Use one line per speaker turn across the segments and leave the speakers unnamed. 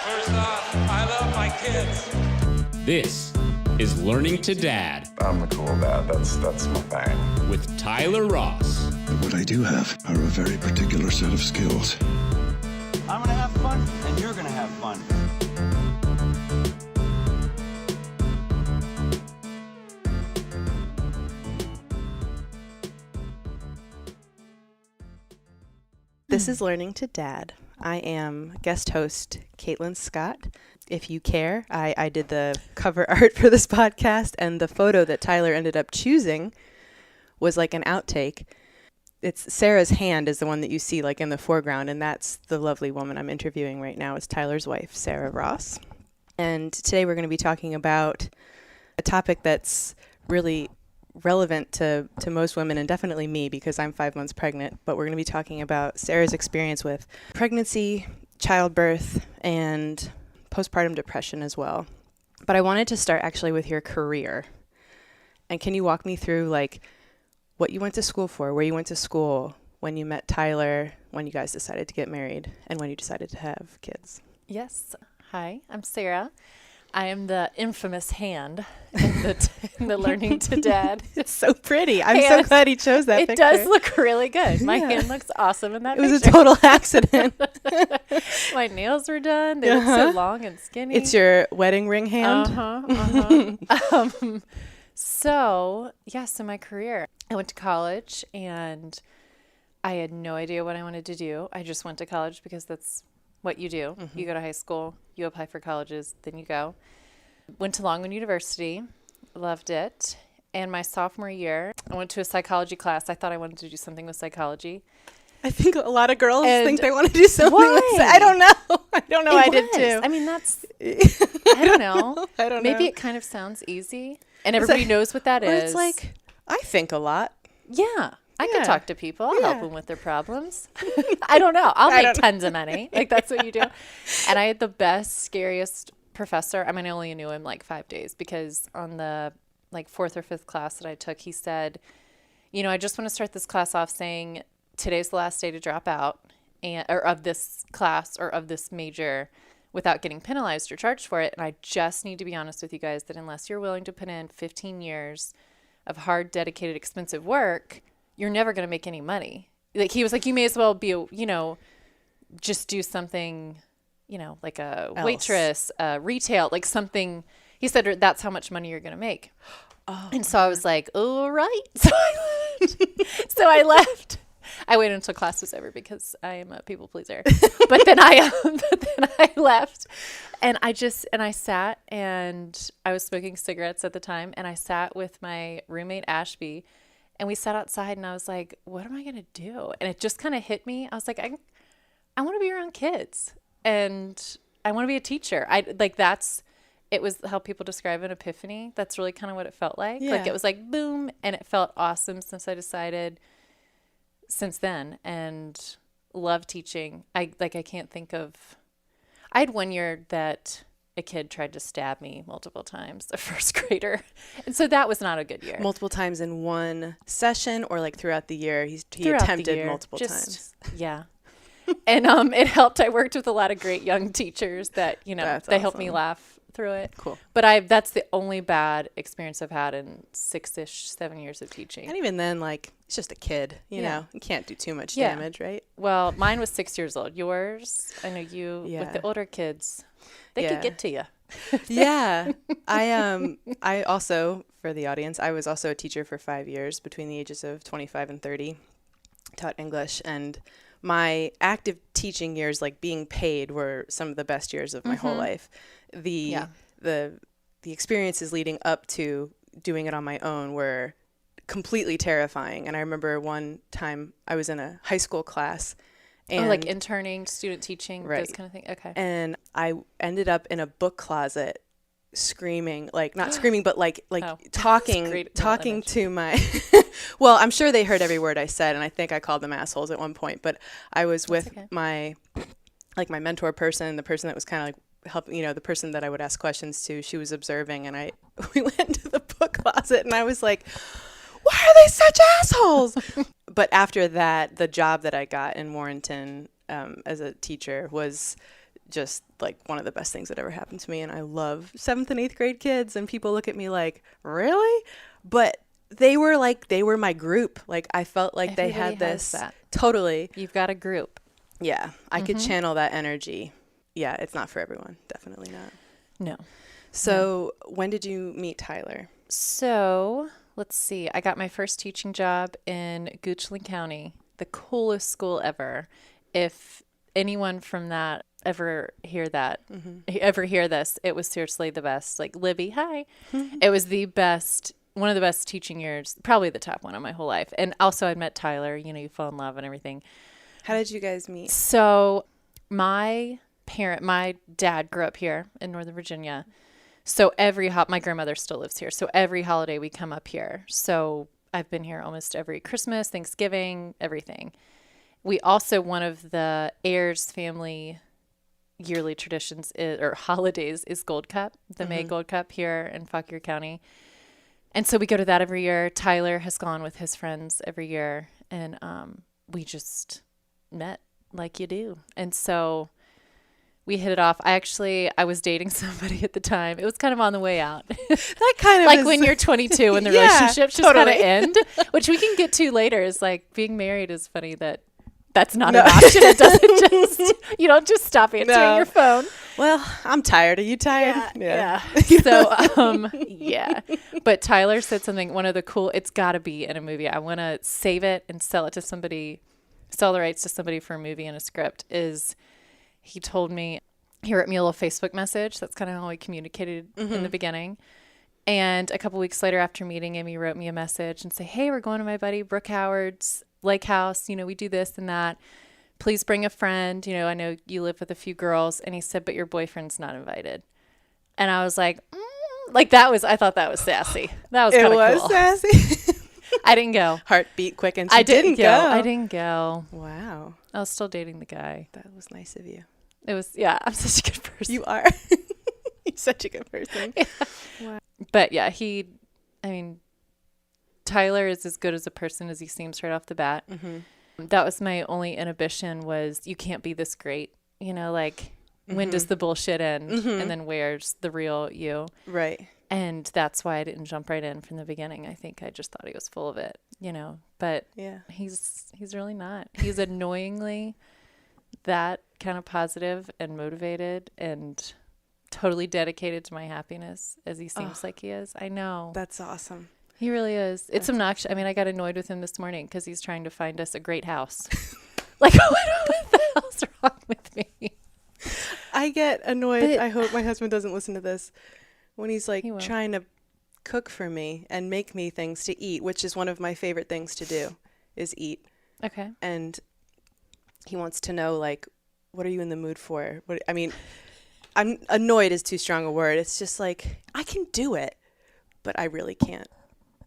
First off, I love my kids.
This is Learning to Dad
I'm the cool dad. That's my thing.
with Tyler Ross.
But what I do have are a very particular set of skills.
I'm gonna have fun, and you're gonna have fun.
This is Learning to Dad. I am guest host Caitlin Scott. If you care, I did the cover art for this podcast, and the photo that Tyler ended up choosing was like an outtake. It's Sarah's hand is the one that you see like in the foreground, and that's the lovely woman I'm interviewing right now is Tyler's wife, Sarah Ross. And today we're going to be talking about a topic that's really relevant to most women, and definitely me because I'm 5 months pregnant. But we're going to be talking about Sarah's experience with pregnancy, childbirth, and postpartum depression as well. But I wanted to start actually with your career. And can you walk me through like what you went to school for, where you went to school, when you met Tyler, when you guys decided to get married, and when you decided to have kids?
Yes. Hi, I'm Sarah. I am the infamous hand in the Learning to Dad.
It's so pretty. I'm so glad he chose that picture.
It does look really good. My hand looks awesome in that
It
picture.
was a total accident.
My nails were done. They look so long and skinny.
It's your wedding ring hand?
So in my career, I went to college and I had no idea what I wanted to do. I just went to college because that's what you do. Mm-hmm. You go to high school, you apply for colleges, then you go. Went to Longwood University, loved it. And my sophomore year, I went to a psychology class. I thought I wanted to do something with psychology.
I think a lot of girls think they want to do something with I don't know. I don't know. I did too.
I mean, that's, I don't know. Maybe it kind of sounds easy. And everybody knows what that is.
It's like, I think a lot.
Yeah. I can talk to people. I'll help them with their problems. I don't know. I'll make tons of money. Like, that's what you do. And I had the best, scariest professor. I mean, I only knew him like 5 days because on the like fourth or fifth class that I took, he said, you know, I just want to start this class off saying today's the last day to drop out or of this class or of this major without getting penalized or charged for it. And I just need to be honest with you guys that unless you're willing to put in 15 years of hard, dedicated, expensive work, you're never going to make any money. Like he was like, you may as well be, just do something, like a waitress, retail, like something. He said, that's how much money you're going to make. Oh, and so I was like, all right. So I left. I waited until class was over because I am a people pleaser. But then I left and I sat and I was smoking cigarettes at the time. And I sat with my roommate, Ashby, and we sat outside and I was like, what am I going to do? And it just kind of hit me. I was like, I want to be around kids and I want to be a teacher. It was how people describe an epiphany. That's really kind of what it felt like. Yeah. Like it was like boom. And it felt awesome since I decided since then and love teaching. I can't think of, I had 1 year that a kid tried to stab me multiple times, a first grader. And so that was not a good year.
Multiple times in one session or like throughout the year? He attempted multiple times.
Yeah. And it helped. I worked with a lot of great young teachers that, they helped me laugh through it.
Cool.
But that's the only bad experience I've had in 7 years of teaching.
And even then, like, it's just a kid, you know, you can't do too much damage, right?
Well, mine was 6 years old. Yours, I know you with the older kids, they could get to you.
Yeah. I also, for the audience, I was also a teacher for 5 years between the ages of 25 and 30, taught English, and my active teaching years, like being paid, were some of the best years of my whole life. The experiences leading up to doing it on my own were completely terrifying. And I remember one time I was in a high school class. And
like interning, student teaching,
right,
those kind of things. Okay.
And I ended up in a book closet screaming, like not screaming, but like talking to my, well, I'm sure they heard every word I said. And I think I called them assholes at one point, but I was with my mentor person, the person that was kind of like, the person that I would ask questions to, she was observing, and we went to the book closet and I was like, why are they such assholes? But after that, the job that I got in Warrenton as a teacher was just like one of the best things that ever happened to me. And I love 7th and 8th grade kids, and people look at me like, really? But they were my group. Like I felt like
Everybody
they had this.
that.
Totally.
You've got a group.
Yeah. I could channel that energy. Yeah. It's not for everyone. Definitely not.
No.
So when did you meet Tyler?
So let's see. I got my first teaching job in Goochland County, the coolest school ever. If anyone from that ever hear this, it was seriously the best. Like Libby, hi. It was the best, one of the best teaching years, probably the top one of my whole life. And also I met Tyler, you fall in love and everything.
How did you guys meet?
So my dad grew up here in Northern Virginia. So my grandmother still lives here. So every holiday we come up here. So I've been here almost every Christmas, Thanksgiving, everything. We also, one of the Ayers family yearly traditions or holidays is Gold Cup, the May Gold Cup here in Fauquier County. And so we go to that every year. Tyler has gone with his friends every year. And we just met like you do. And so we hit it off. I was dating somebody at the time. It was kind of on the way out.
That kind of
like when you're 22 and the relationships just
totally.
kind of end, which we can get to later. Is like being married is funny that's not an option. It doesn't you don't just stop answering your phone.
Well, I'm tired. Are you tired?
Yeah. So, yeah. But Tyler said something, one of the it's got to be in a movie. I want to save it and sell it to somebody, sell the rights to somebody for a movie and a script he told me, he wrote me a little Facebook message. That's kind of how we communicated in the beginning. And a couple weeks later after meeting him, he wrote me a message and say, hey, we're going to my buddy Brooke Howard's lake house. We do this and that. Please bring a friend. I know you live with a few girls. And he said, but your boyfriend's not invited. And I was like, I thought that was sassy. That was kind of cool.
It was sassy.
I didn't go.
Heartbeat quick and
I didn't go. I didn't go.
Wow.
I was still dating the guy.
That was nice of you.
It was, yeah, I'm such a good person.
You are. You're such a good person.
Yeah. Wow. But yeah, Tyler is as good as a person as he seems right off the bat. That was my only inhibition was you can't be this great. When does the bullshit end? And then where's the real you?
Right.
And that's why I didn't jump right in from the beginning. I think I just thought he was full of it, but
yeah,
he's really not. He's annoyingly that kind of positive and motivated and totally dedicated to my happiness as he seems like he is. I know.
That's awesome.
He really is. It's obnoxious. I got annoyed with him this morning because he's trying to find us a great house. What the hell's wrong with me?
I get annoyed. I hope my husband doesn't listen to this. When he's trying to cook for me and make me things to eat, which is one of my favorite things to do, is eat.
Okay.
And he wants to know, what are you in the mood for? I'm annoyed is too strong a word. It's just I can do it, but I really can't.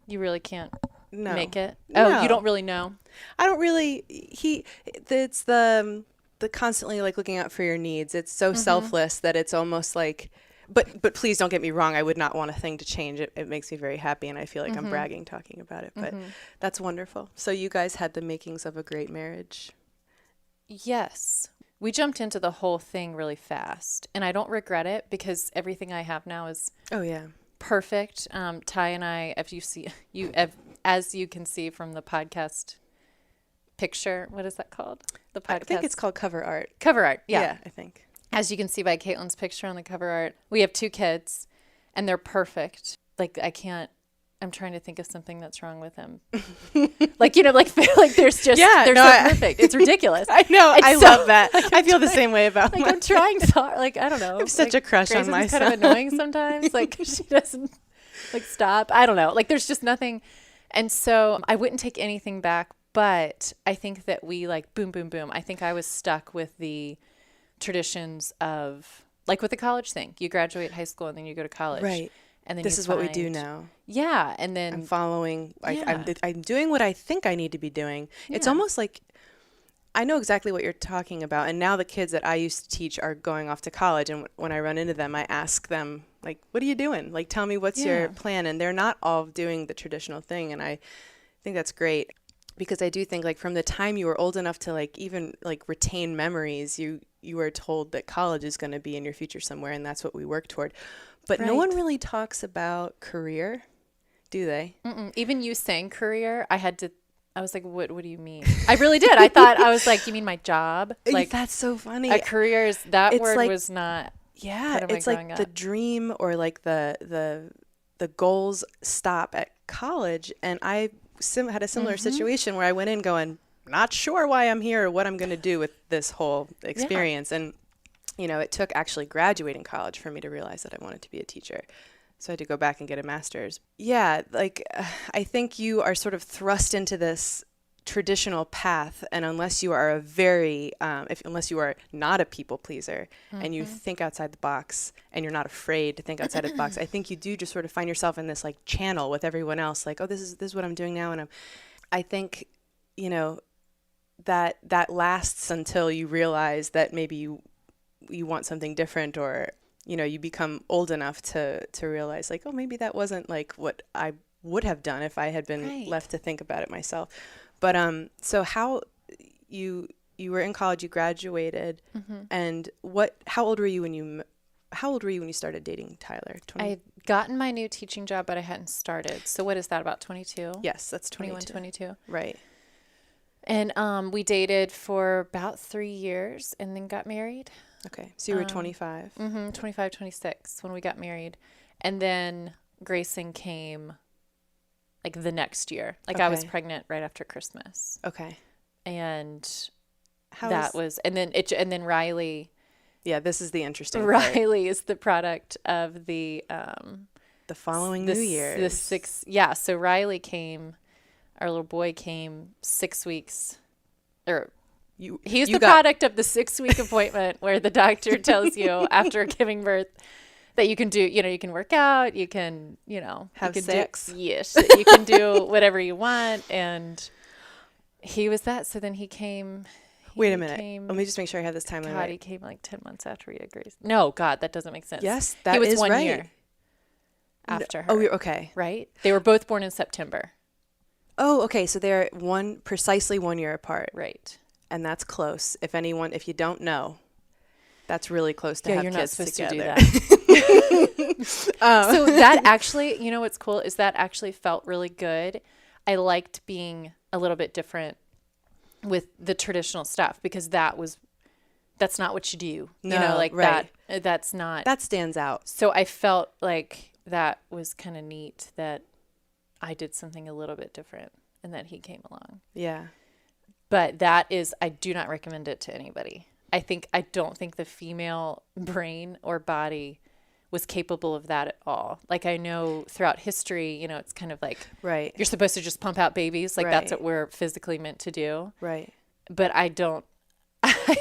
You really can't make it?
No.
Oh, you don't really know?
I don't really. It's the constantly looking out for your needs. It's so selfless that it's almost like, but please don't get me wrong. I would not want a thing to change. It makes me very happy, and I feel like I'm bragging talking about it. But that's wonderful. So you guys had the makings of a great marriage.
Yes. We jumped into the whole thing really fast, and I don't regret it because everything I have now is perfect. Ty and I, as you can see from the podcast picture, what is that called? The podcast. I
think it's called cover art.
Cover art, yeah.
I think.
As you can see by Caitlin's picture on the cover art, we have 2 kids, and they're perfect. I'm trying to think of something that's wrong with him. There's just, they're so perfect. It's ridiculous.
I know. I love that. I feel the same way about
I'm trying so hard. I don't know.
I have such a crush on myself.
It's kind of annoying sometimes. She doesn't stop. I don't know. There's just nothing. And so I wouldn't take anything back, but I think that we boom, boom, boom. I think I was stuck with the traditions of with the college thing. You graduate high school and then you go to college.
Right.
And then
this is what we do now.
Yeah. And then
I'm following, I'm doing what I think I need to be doing. Yeah. It's almost I know exactly what you're talking about. And now the kids that I used to teach are going off to college. And when I run into them, I ask them, what are you doing? Tell me what's your plan? And they're not all doing the traditional thing. And I think that's great because I do think from the time you were old enough to even retain memories, you you are told that college is going to be in your future somewhere, and that's what we work toward. But no
Right.
one really talks about career, do they?
Even you saying career, I was like, what do you mean? I really did. I was like, you mean my job? Like,
That's so funny.
a career is, that
It's
word
like-
was not
Yeah,
part of my
it's like
growing
the
up.
dream or like the goals stop at college. And I had a similar situation where I went in going, not sure why I'm here or what I'm going to do with this whole experience. And, you know, it took actually graduating college for me to realize that I wanted to be a teacher. So I had to go back and get a master's. Yeah, like I think you are sort of thrust into this traditional path, and unless you are unless you are not a people pleaser and you think outside the box and you're not afraid to think outside of the box, I think you do just sort of find yourself in this like channel with everyone else, like, oh, this is what I'm doing now, and I think, you know, that lasts until you realize that maybe you want something different, or you know, you become old enough to realize like, oh, maybe that wasn't like what I would have done if I had been left to think about it myself. But so how you were in college, you graduated, and how old were you when you started dating Tyler?
I had gotten my new teaching job, but I hadn't started. So what is that, about 22?
Yes, that's
21,
22.
22.
Right.
And we dated for about 3 years and then got married.
Okay. So you were 25.
25, 26 when we got married. And then Grayson came like the next year. Like I was
Okay.
pregnant right after Christmas.
Okay.
And
How
that was, and then Riley,
yeah, this is the interesting part.
Riley is the product of the
following
the
New Year's.
The 6, yeah. So Riley came, our little boy came 6 weeks, or he's the product of the 6-week appointment where the doctor tells you after giving birth that you can do, you know, you can work out, you can, you know,
Have
you can
sex.
Yes, you can do whatever you want, and he was that. So then he came.
Wait a minute. Let me just make sure I have this timeline
God,
right.
he came like 10 months after we had Grace. No, God, that doesn't make sense.
Yes, that
he was
is
1
right.
year after her.
Oh, you're okay.
Right? They were both born in September.
Oh, okay. So they're precisely 1 year apart.
Right.
And that's close. If you don't know, that's really close to have
you're not
kids
supposed
together.
to do that. So that actually, you know what's cool is that actually felt really good. I liked being a little bit different with the traditional stuff because that's not what you do.
No,
you know, like
right.
that's not.
That stands out.
So I felt like that was kind of neat that I did something a little bit different and that he came along.
Yeah.
But I do not recommend it to anybody. I don't think the female brain or body was capable of that at all. Like I know throughout history, you know, it's kind of like,
Right.
you're supposed to just pump out babies. Like that's
Right.
what we're physically meant to do.
Right.
But I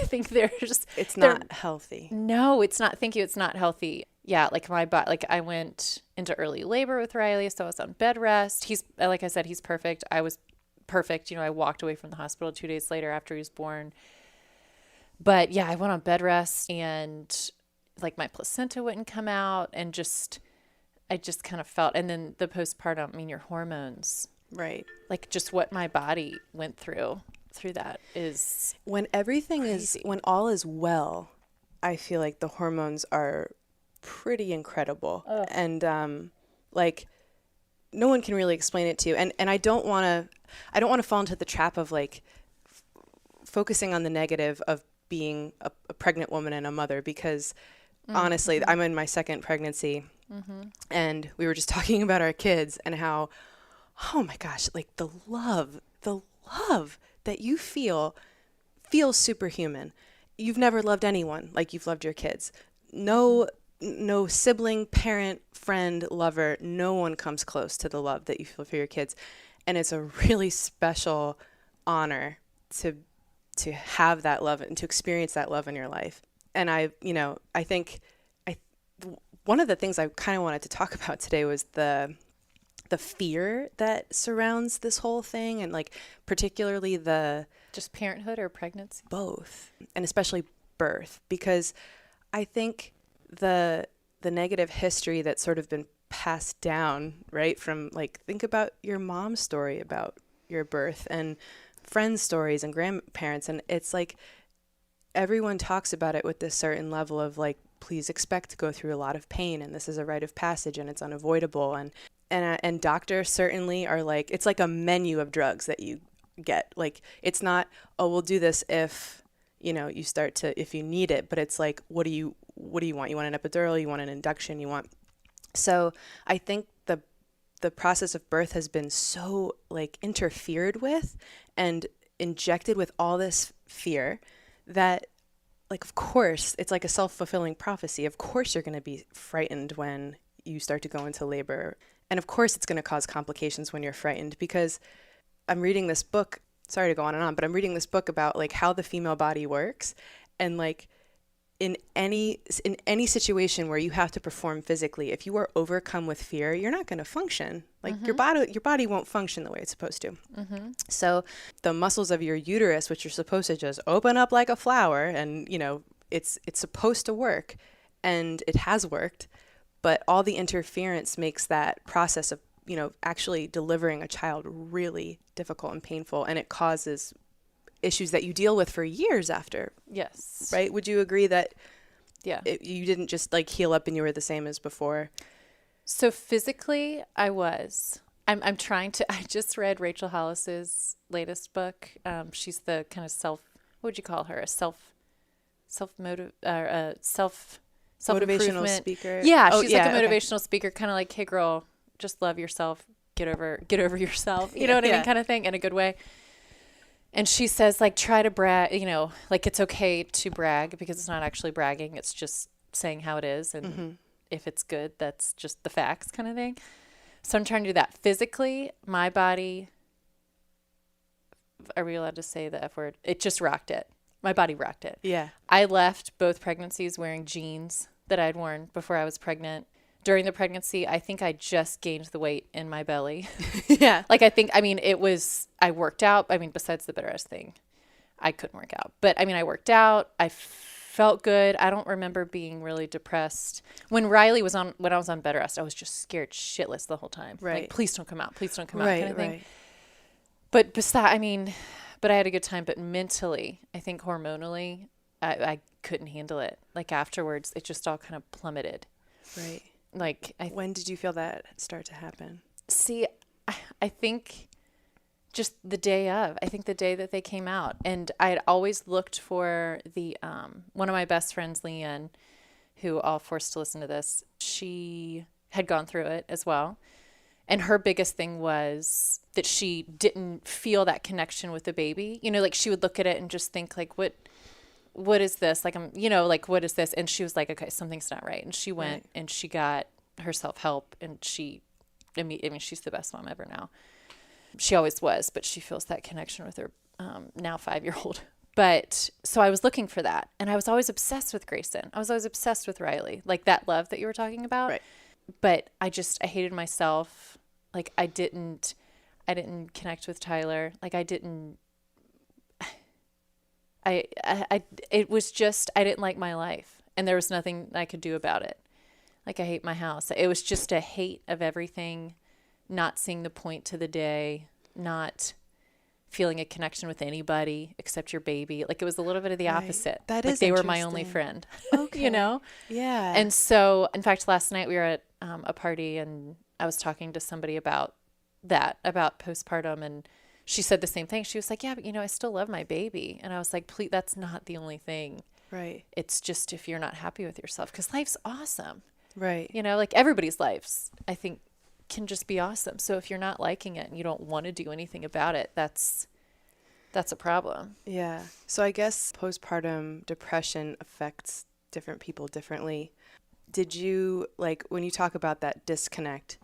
think
It's not healthy.
No, it's not. Thank you. It's not healthy. Yeah. Like my body, like I went into early labor with Riley. So I was on bed rest. Like I said, he's perfect. I was perfect. You know, I walked away from the hospital 2 days later after he was born. But yeah, I went on bed rest and like my placenta wouldn't come out and I just kind of felt, and then the postpartum, I mean, your hormones,
Right.
like just what my body went through that is
When everything
crazy.
when all is well, I feel like the hormones are pretty incredible. And like no one can really explain it to you. And I don't want to fall into the trap of like focusing on the negative of being a pregnant woman and a mother, because honestly, I'm in my second pregnancy and we were just talking about our kids and how, oh my gosh, like the love that you feel feels superhuman. You've never loved anyone like you've loved your kids. No sibling, parent, friend, lover, no one comes close to the love that you feel for your kids. And it's a really special honor to have that love and to experience that love in your life. And I think one of the things I kind of wanted to talk about today was the fear that surrounds this whole thing, and like particularly
just parenthood or pregnancy.
both, and especially birth, because I think the negative history that's sort of been passed down, right, from like, think about your mom's story about your birth and friends' stories and grandparents, and it's like everyone talks about it with this certain level of like, please expect to go through a lot of pain, and this is a rite of passage, and it's unavoidable. And doctors certainly are like, it's like a menu of drugs that you get. Like, it's not, oh, we'll do this if, you start to, if you need it, but it's like, what do you want? You want an epidural? You want an induction? So I think the process of birth has been so like interfered with and injected with all this fear that, like, of course, it's like a self-fulfilling prophecy. Of course, you're going to be frightened when you start to go into labor. And of course, it's going to cause complications when you're frightened, because I'm reading this book, sorry to go on and on, but I'm reading this book about like how the female body works. And like in any situation where you have to perform physically, if you are overcome with fear, you're not going to function. Like your body won't function the way it's supposed to. So the muscles of your uterus, which are supposed to just open up like a flower, and it's supposed to work, and it has worked, but all the interference makes that process of actually delivering a child really difficult and painful, and it causes issues that you deal with for years after.
Yes.
Right? Would you agree that
you
didn't just like heal up and you were the same as before?
So physically, I was. I'm trying to. I just read Rachel Hollis's latest book. She's the kind of
Motivational speaker.
Yeah, she's like a motivational speaker, kind of like, hey girl, just love yourself, get over yourself. You know what I mean, kind of thing, in a good way. And she says, like, try to brag, like it's okay to brag, because it's not actually bragging. It's just saying how it is. And if it's good, that's just the facts, kind of thing. So I'm trying to do that. Physically, my body, are we allowed to say the F word? It just rocked it. My body rocked it.
Yeah.
I left both pregnancies wearing jeans that I'd worn before I was pregnant. During the pregnancy, I think I just gained the weight in my belly.
Yeah.
Like, I worked out. I mean, besides the bed rest thing, I couldn't work out. But I worked out. I felt good. I don't remember being really depressed. When I was on bed rest, I was just scared shitless the whole time.
Right.
Like, please don't come out. Please don't come out,
Right,
kind of thing.
right.
But but I had a good time. But mentally, I think hormonally, I couldn't handle it. Like, afterwards, it just all kind of plummeted.
Right.
Like,
when did you feel that start to happen?
See, I think just the day of. I think the day that they came out. And I had always looked for the one of my best friends, Leanne, who I'll force to listen to this. She had gone through it as well. And her biggest thing was that she didn't feel that connection with the baby. Like, she would look at it and just think, like, what is this? Like, what is this? And she was like, okay, something's not right. And she went and she got herself help, and she's the best mom ever now. She always was, but she feels that connection with her now 5-year-old. But so I was looking for that, and I was always obsessed with Grayson. I was always obsessed with Riley, like that love that you were talking about.
Right.
But I hated myself. Like, I didn't connect with Tyler. Like, it was just, I didn't like my life, and there was nothing I could do about it. Like, I hate my house. It was just a hate of everything, not seeing the point to the day, not feeling a connection with anybody except your baby. Like, it was a little bit of the opposite.
That
like,
is
they were my only
interesting.
friend.
Okay. Yeah.
And so, in fact, last night we were at a party, and I was talking to somebody about postpartum, and she said the same thing. She was like, yeah, but I still love my baby. And I was like, please, that's not the only thing.
Right.
It's just if you're not happy with yourself, because life's awesome.
Right.
Like, everybody's lives, I think, can just be awesome. So if you're not liking it and you don't want to do anything about it, that's a problem.
Yeah. So I guess postpartum depression affects different people differently. Did you, like, when you talk about that disconnect,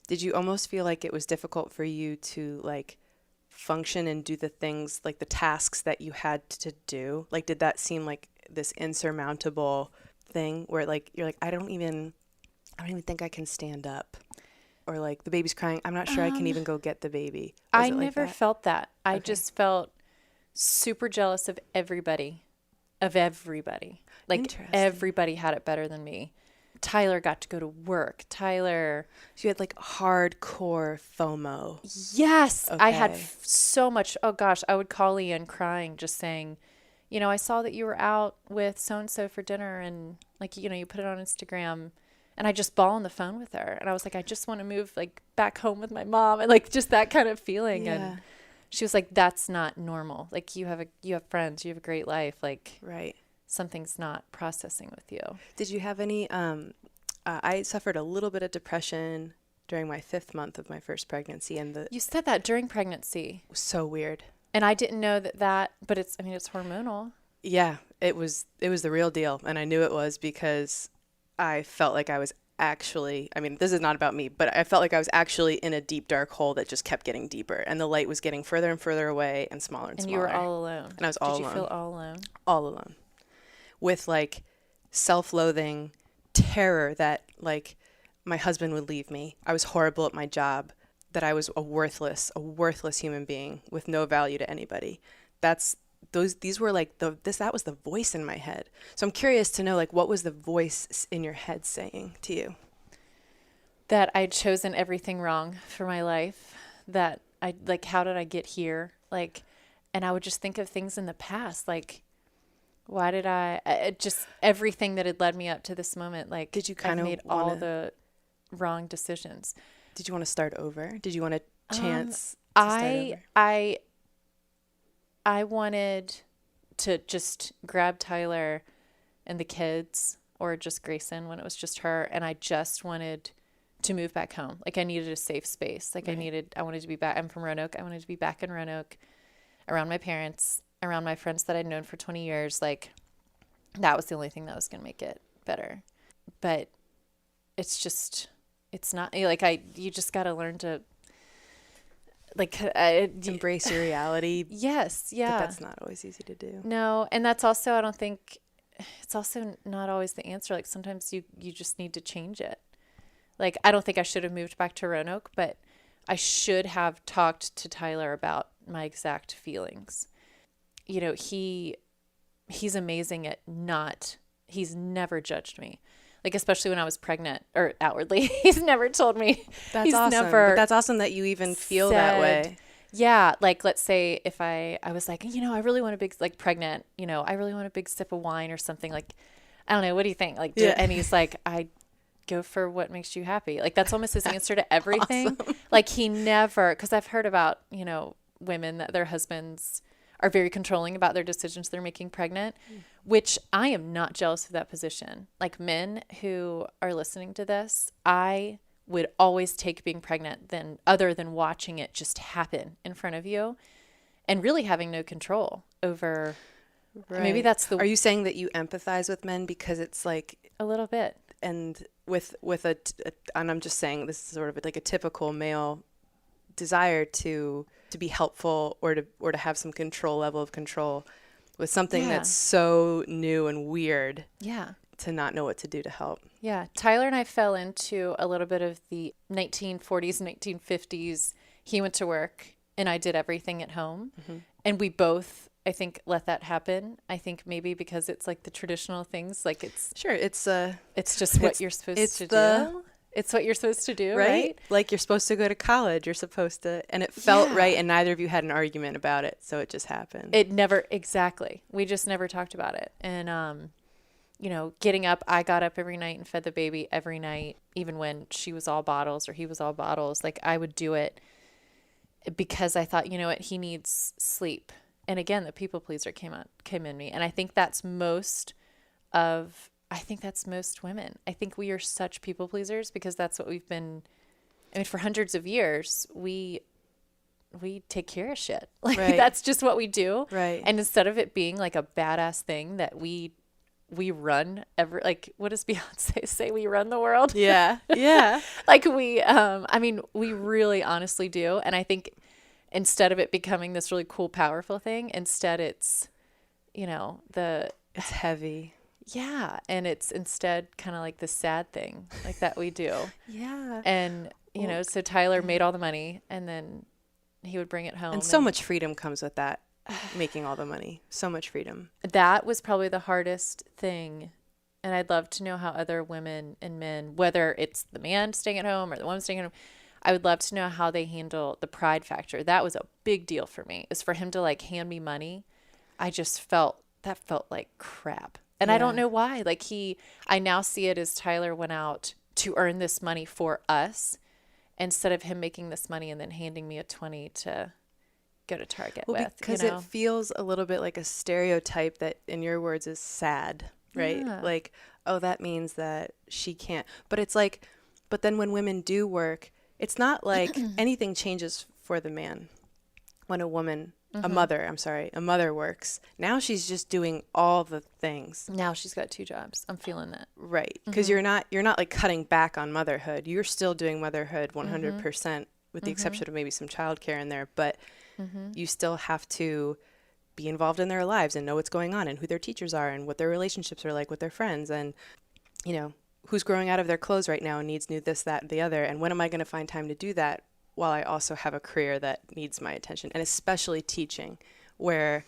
did you almost feel like it was difficult for you to, like, function and do the things, like the tasks that you had to do? Like, did that seem like this insurmountable thing where, like, you're like, I don't even think I can stand up, or like the baby's crying, I'm not sure I can even go get the baby?
I never felt that. I just felt super jealous of everybody. Like, everybody had it better than me. Tyler got to go to work.
You had like hardcore FOMO.
Yes.
Okay.
I had so much. Oh gosh. I would call Ian crying, just saying, I saw that you were out with so-and-so for dinner, and like, you put it on Instagram. And I just bawl on the phone with her. And I was like, I just want to move like back home with my mom, and like just that kind of feeling. And she was like, that's not normal. Like you have friends, you have a great life. Like something's not processing with you.
Did you have any, I suffered a little bit of depression during my 5th month of my first pregnancy. And
you said that during pregnancy.
It was so weird.
And I didn't know that, but it's hormonal.
Yeah, it was the real deal. And I knew it was because I felt like I was actually, this is not about me, but I felt like I was actually in a deep, dark hole that just kept getting deeper. And the light was getting further and further away and smaller and smaller.
And you were all alone.
And I was all alone.
Did you feel all alone?
All alone. With like self-loathing, terror that like my husband would leave me. I was horrible at my job, that I was a worthless human being with no value to anybody. These were like that was the voice in my head. So I'm curious to know, like, what was the voice in your head saying to you?
That I'd chosen everything wrong for my life. That how did I get here? Like, and I would just think of things in the past. Like, why did just everything that had led me up to this moment. Like,
did you kind of
made all the wrong decisions?
Did you want to start over? Did you want a chance
to start over? I wanted to just grab Tyler and the kids, or just Grayson when it was just her. And I just wanted to move back home. Like I needed a safe space. Like I wanted to be back. I'm from Roanoke. I wanted to be back in Roanoke around my parents, around my friends that I'd known for 20 years. Like that was the only thing that was going to make it better. But it's not like you just got to learn to
embrace your reality.
Yes. Yeah.
But that's not always easy to do.
No. And that's also, I don't think it's also not always the answer. Like sometimes you just need to change it. Like, I don't think I should have moved back to Roanoke, but I should have talked to Tyler about my exact feelings. He's amazing at he's never judged me. Like, especially when I was pregnant, or outwardly, he's never told me.
That's awesome. But that's awesome that you even feel that way.
Yeah. Like, let's say if I was like, I really want a big, like pregnant, I really want a big sip of wine or something. Like, I don't know. What do you think? Like, and he's like, I go for what makes you happy. Like, that's almost his answer to everything. Awesome. Like, he never, because I've heard about, women that their husbands are very controlling about their decisions they're making pregnant, which I am not jealous of that position. Like men who are listening to this, I would always take being pregnant other than watching it just happen in front of you and really having no control over. Right. Maybe that's
Are you saying that you empathize with men because it's like
a little bit,
and with and I'm just saying this is sort of like a typical male desire to be helpful or to have some level of control with something that's so new and weird.
Yeah.
To not know what to do to help.
Yeah. Tyler and I fell into a little bit of the 1940s, 1950s. He went to work and I did everything at home. Mm-hmm. And we both, I think, let that happen. I think maybe because it's like the traditional things, like it's just what you're supposed to do. It's what you're supposed to do, right?
Like you're supposed to go to college. You're supposed to, and it felt right. And neither of you had an argument about it. So it just happened.
Exactly. We just never talked about it. And, getting up, I got up every night and fed the baby every night, even when she was all bottles or he was all bottles. Like I would do it because I thought, he needs sleep. And again, the people pleaser came in me. And I think that's most women. I think we are such people pleasers because that's what we've been. I mean, for hundreds of years, we take care of shit. Like that's just what we do.
Right.
And instead of it being like a badass thing that we run what does Beyonce say? We run the world.
Yeah. Yeah.
Like we really honestly do. And I think instead of it becoming this really cool, powerful thing, instead it's,
it's heavy.
Yeah. And it's instead kind of like the sad thing like that we do.
Yeah.
And, so Tyler made all the money and then he would bring it home.
And so much freedom comes with that, making all the money. So much freedom.
That was probably the hardest thing. And I'd love to know how other women and men, whether it's the man staying at home or the woman staying at home, I would love to know how they handle the pride factor. That was a big deal for me, is for him to like hand me money. I just felt that felt like crap. And I don't know why. Like I now see it as Tyler went out to earn this money for us instead of him making this money and then handing me a 20 to go to Target with.
Because it feels a little bit like a stereotype that, in your words, is sad, right?
Yeah.
Like, oh, that means that she can't. But it's like, but then when women do work, it's not like anything changes for the man. When a woman, a mother works, now she's just doing all the things.
Now she's got 2 jobs. I'm feeling that.
Right. Because you're not like cutting back on motherhood. You're still doing motherhood 100% with the exception of maybe some childcare in there. But you still have to be involved in their lives and know what's going on and who their teachers are and what their relationships are like with their friends and, you know, who's growing out of their clothes right now and needs new this, that, and the other. And when am I going to find time to do that while I also have a career that needs my attention? And especially teaching, where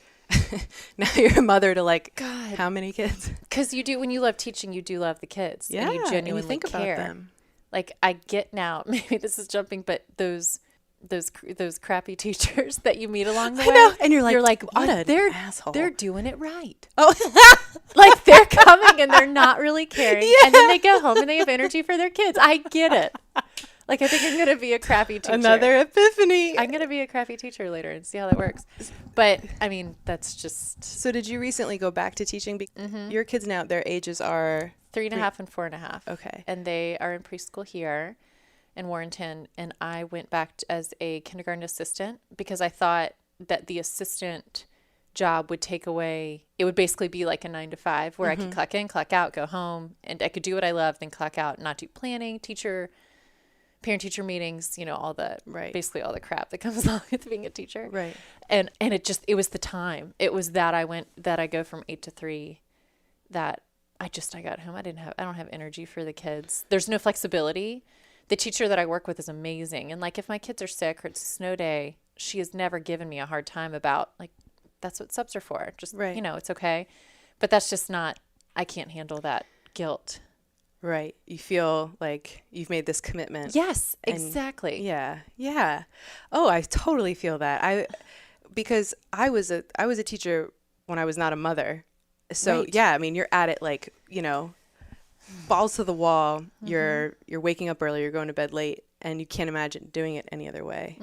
now you're a mother to like, how many kids?
Because you do, when you love teaching, you do love the kids.
Yeah,
and you genuinely
think
care
about them.
Like I get now, maybe this is jumping, but those crappy teachers that you meet along the way.
I know. And you're like, what an
they're
asshole.
They're doing it right.
Oh,
Like they're coming and they're not really caring. And then they go home and they have energy for their kids. I get it. Like I think I'm going to be a crappy teacher.
Another epiphany.
I'm going to be a crappy teacher later and see how that works. But I mean, that's just.
So did you recently go back to teaching? Your kids now, their ages are
3.5 and 4.5.
Okay.
And they are in preschool here in Warrenton. And I went back as a kindergarten assistant because I thought that the assistant job would take away, it would basically be like a 9 to 5 where I could clock in, clock out, go home, and I could do what I love, then clock out, not do planning, parent-teacher meetings, you know, all the, basically all the crap that comes along with being a teacher.
Right.
And it was the time. It was that I go from 8 to 3 that I got home. I don't have energy for the kids. There's no flexibility. The teacher that I work with is amazing. And like, if my kids are sick or it's a snow day, she has never given me a hard time about like, that's what subs are for. Just, you know, it's okay. But that's just not, I can't handle that guilt.
Right. You feel like you've made this commitment.
Yes, exactly.
Yeah. Yeah. Oh, I totally feel that. Because I was a teacher when I was not a mother. So yeah, I mean, you're at it like, you know, balls to the wall. You're waking up early, you're going to bed late, and you can't imagine doing it any other way.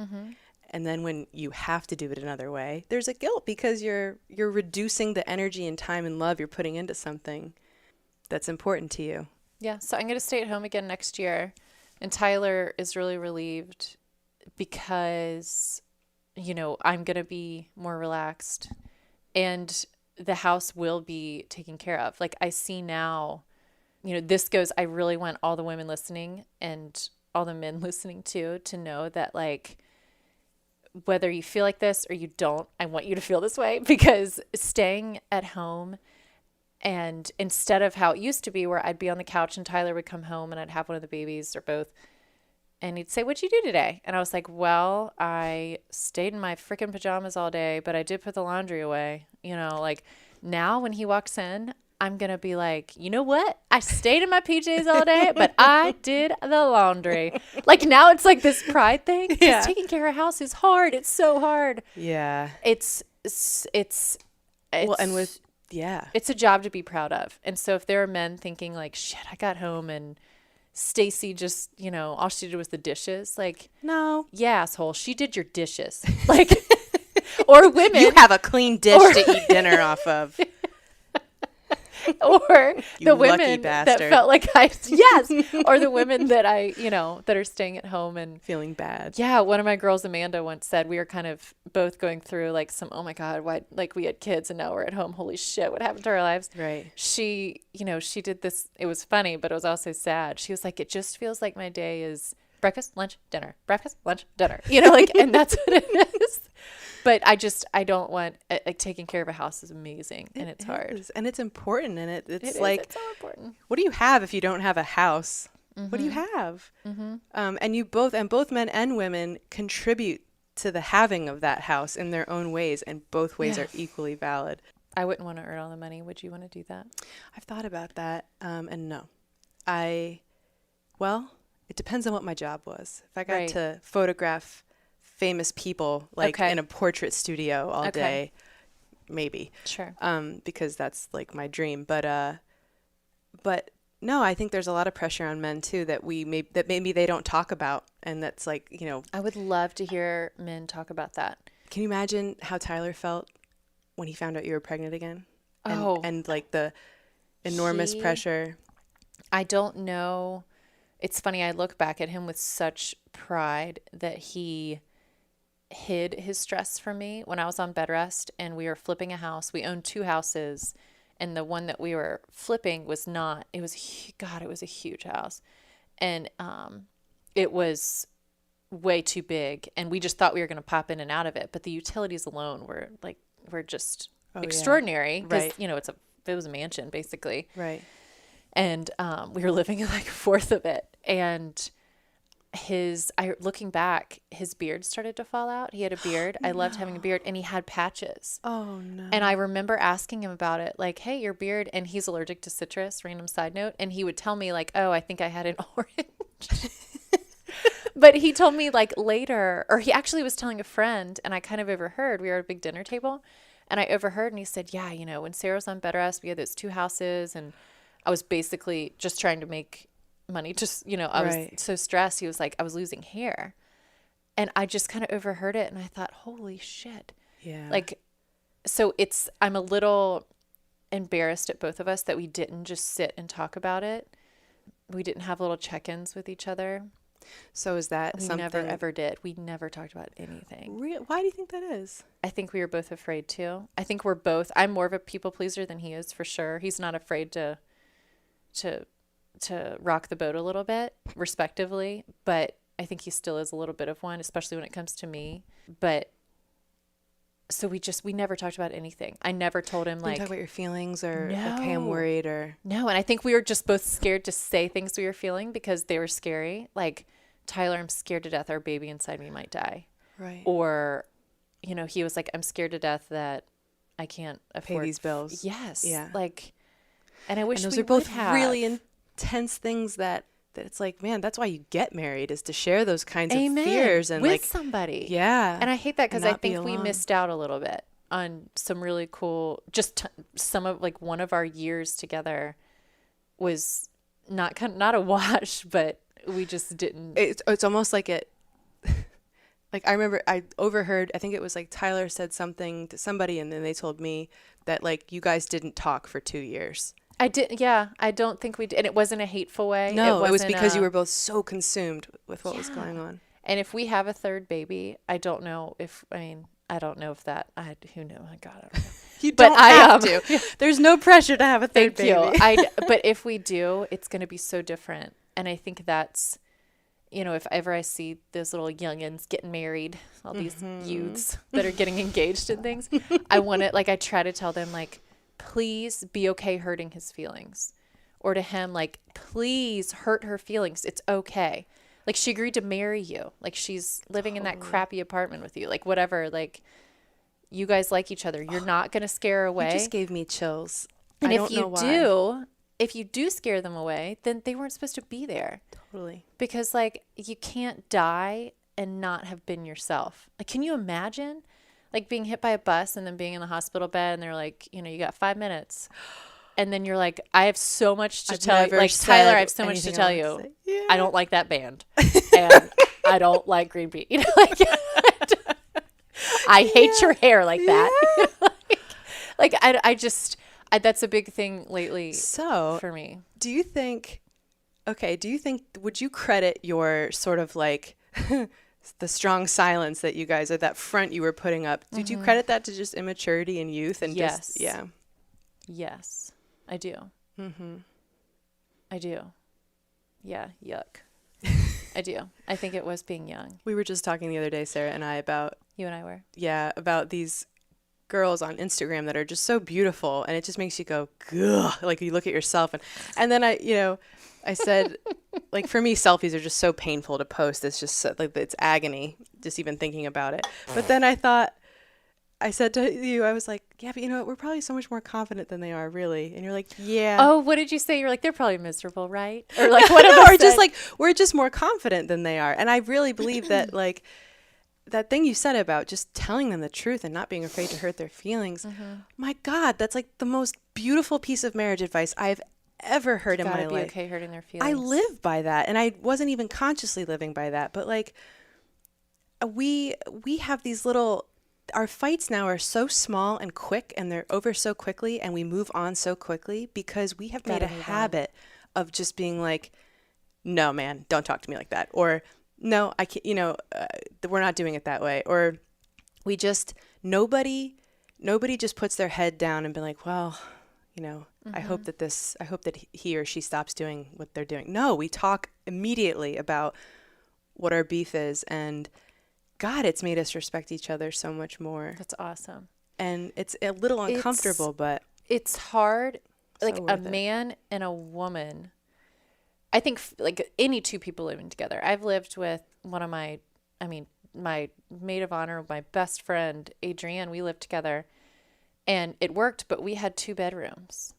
And then when you have to do it another way, there's a guilt because you're reducing the energy and time and love you're putting into something that's important to you.
Yeah, so I'm going to stay at home again next year. And Tyler is really relieved because, you know, I'm going to be more relaxed and the house will be taken care of. Like I see now, you know, I really want all the women listening and all the men listening too, to know that like, whether you feel like this or you don't, I want you to feel this way because staying at home and instead of how it used to be where I'd be on the couch and Tyler would come home and I'd have one of the babies or both and he'd say, "What'd you do today?" And I was like, "Well, I stayed in my freaking pajamas all day, but I did put the laundry away." You know, like now when he walks in, I'm going to be like, "You know what? I stayed in my PJs all day, but I did the laundry." Like now it's like this pride thing.
Yeah.
Taking care of a house is hard. It's so hard.
Yeah.
It's
well, and with, yeah.
It's a job to be proud of. And so if there are men thinking like, shit, I got home and Stacy just, you know, all she did was the dishes. Like,
no.
Yeah, asshole. She did your dishes. Like, or women.
You have a clean dish to eat dinner off of.
Or
You
the
lucky
women that
bastard.
felt like or the women that you know, that are staying at home and
feeling bad.
Yeah. One of my girls, Amanda, once said, we were kind of both going through like some, oh my God, why, like we had kids and now we're at home. Holy shit. What happened to our lives?
Right.
She, you know, she did this. It was funny, but it was also sad. She was like, it just feels like my day is breakfast, lunch, dinner, breakfast, lunch, dinner, you know, like, and that's what it is. But I don't want, like, taking care of a house is amazing and it's hard.
And it's important. And it's
it's so important.
What do you have if you don't have a house? What do you have? And both men and women contribute to the having of that house in their own ways. And both ways are equally valid.
I wouldn't want to earn all the money. Would you want to do that?
I've thought about that. And no, it depends on what my job was. If I got to photograph famous people like in a portrait studio all day, maybe.
Sure.
Because that's like my dream. But no, I think there's a lot of pressure on men too that maybe they don't talk about, and that's like, you know.
I would love to hear men talk about that.
Can you imagine how Tyler felt when he found out you were pregnant again? And like the enormous pressure.
I don't know. It's funny. I look back at him with such pride that he hid his stress from me when I was on bed rest and we were flipping a house. We owned 2 houses, and the one that we were flipping was not. It was it was a huge house, and it was way too big, and we just thought we were going to pop in and out of it. But the utilities alone were just extraordinary because you know it was a mansion basically,
right?
And we were living in like a fourth of it, and looking back, his beard started to fall out. He had a beard. I loved having a beard, and he had patches.
Oh no.
And I remember asking him about it, like, hey, your beard, and he's allergic to citrus, random side note, and he would tell me like, oh, I think I had an orange. But he told me like later, or he actually was telling a friend, and I kind of overheard. We were at a big dinner table, and I overheard, and he said, yeah, you know, when Sarah was on bed rest, we had those 2 houses, and I was basically just trying to make money. Just, you know, I was so stressed. He was like, I was losing hair. And I just kind of overheard it, and I thought, holy shit.
Yeah.
Like, so I'm a little embarrassed at both of us that we didn't just sit and talk about it. We didn't have little check-ins with each other.
So is that
we
something?
Never ever did. We never talked about anything.
Why do you think that is?
I think we were both afraid too. I think I'm more of a people pleaser than he is, for sure. He's not afraid to rock the boat a little bit, respectively, but I think he still is a little bit of one, especially when it comes to me. But so we never talked about anything. I never told him like,
talk about your feelings or
no,
okay, I'm worried or
no. And I think we were just both scared to say things we were feeling because they were scary. Like, Tyler, I'm scared to death our baby inside me might die.
Right.
Or, you know, he was like, I'm scared to death that I can't afford
pay these bills.
Yes.
Yeah.
Like, and I wish
and those
we
are both
would have.
really intense things that it's like, man, that's why you get married, is to share those kinds
Amen.
of fears and
with
like
somebody.
Yeah.
And I hate that because I
not be
think we
alone.
missed out a little bit on some really cool, some of like one of our years together was not a wash, but we just didn't.
It's almost like it. Like I remember I overheard, I think it was like Tyler said something to somebody, and then they told me that like you guys didn't talk for 2 years.
I did. Yeah. I don't think we did. And it wasn't a hateful way.
No, it was because you were both so consumed with what was going on.
And if we have a third baby, I don't know if that, who knew? God, I don't know.
You don't have to. There's no pressure to have a third baby.
But if we do, it's going to be so different. And I think that's, you know, if ever I see those little youngins getting married, all these youths that are getting engaged and things, I try to tell them like, please be okay hurting his feelings. Or to him, like, please hurt her feelings. It's okay. Like, she agreed to marry you. Like, she's living in that crappy apartment with you. Like, whatever. Like, you guys like each other. You're not going to scare her away.
You just gave me chills.
And
I don't know why.
if you do scare them away, then they weren't supposed to be there.
Totally.
Because, like, you can't die and not have been yourself. Like, can you imagine? Like, being hit by a bus and then being in the hospital bed and they're like, you know, you got 5 minutes. And then you're like, I have so much to tell you. Like, Tyler, I have so much to tell you. Yeah. I don't like that band. And I don't like green bean. You know, like, I hate your hair like that. like I just, that's a big thing lately for me.
Do you think, would you credit your sort of like the strong silence that you guys, or that front you were putting up, did you credit that to just immaturity and youth? And
yes. Yes, I do. I do. Yeah, yuck. I do. I think it was being young.
We were just talking the other day, Sarah and I, about...
You and I were?
Yeah, about these girls on Instagram that are just so beautiful, and it just makes you go, ugh, like you look at yourself. And then I said, like, for me, selfies are just so painful to post. It's just so, like, it's agony just even thinking about it. But then I said to you, I was like, yeah, but you know what? We're probably so much more confident than they are, really. And you're like, yeah.
Oh, what did you say? You're like, they're probably miserable, right? Or like, what? Or
just like, we're just more confident than they are. And I really believe that, like, that thing you said about just telling them the truth and not being afraid to hurt their feelings. My God, that's like the most beautiful piece of marriage advice I've ever heard in my
Gotta be
life.
okay hurting their feelings.
I live by that, and I wasn't even consciously living by that. But like, we have these little. Our fights now are so small and quick, and they're over so quickly, and we move on so quickly because we have made a habit of just being like, "No, man, don't talk to me like that," or "No, I can't." We're not doing it that way, or we just nobody just puts their head down and be like, "Well, I hope that he or she stops doing what they're doing." No, we talk immediately about what our beef is, and God, it's made us respect each other so much more.
That's awesome.
And it's a little uncomfortable, but
it's hard.
so
Like a
worth it.
man and a woman. I think like any two people living together. I've lived with my maid of honor, my best friend, Adrienne. We lived together and it worked, but we had 2 bedrooms.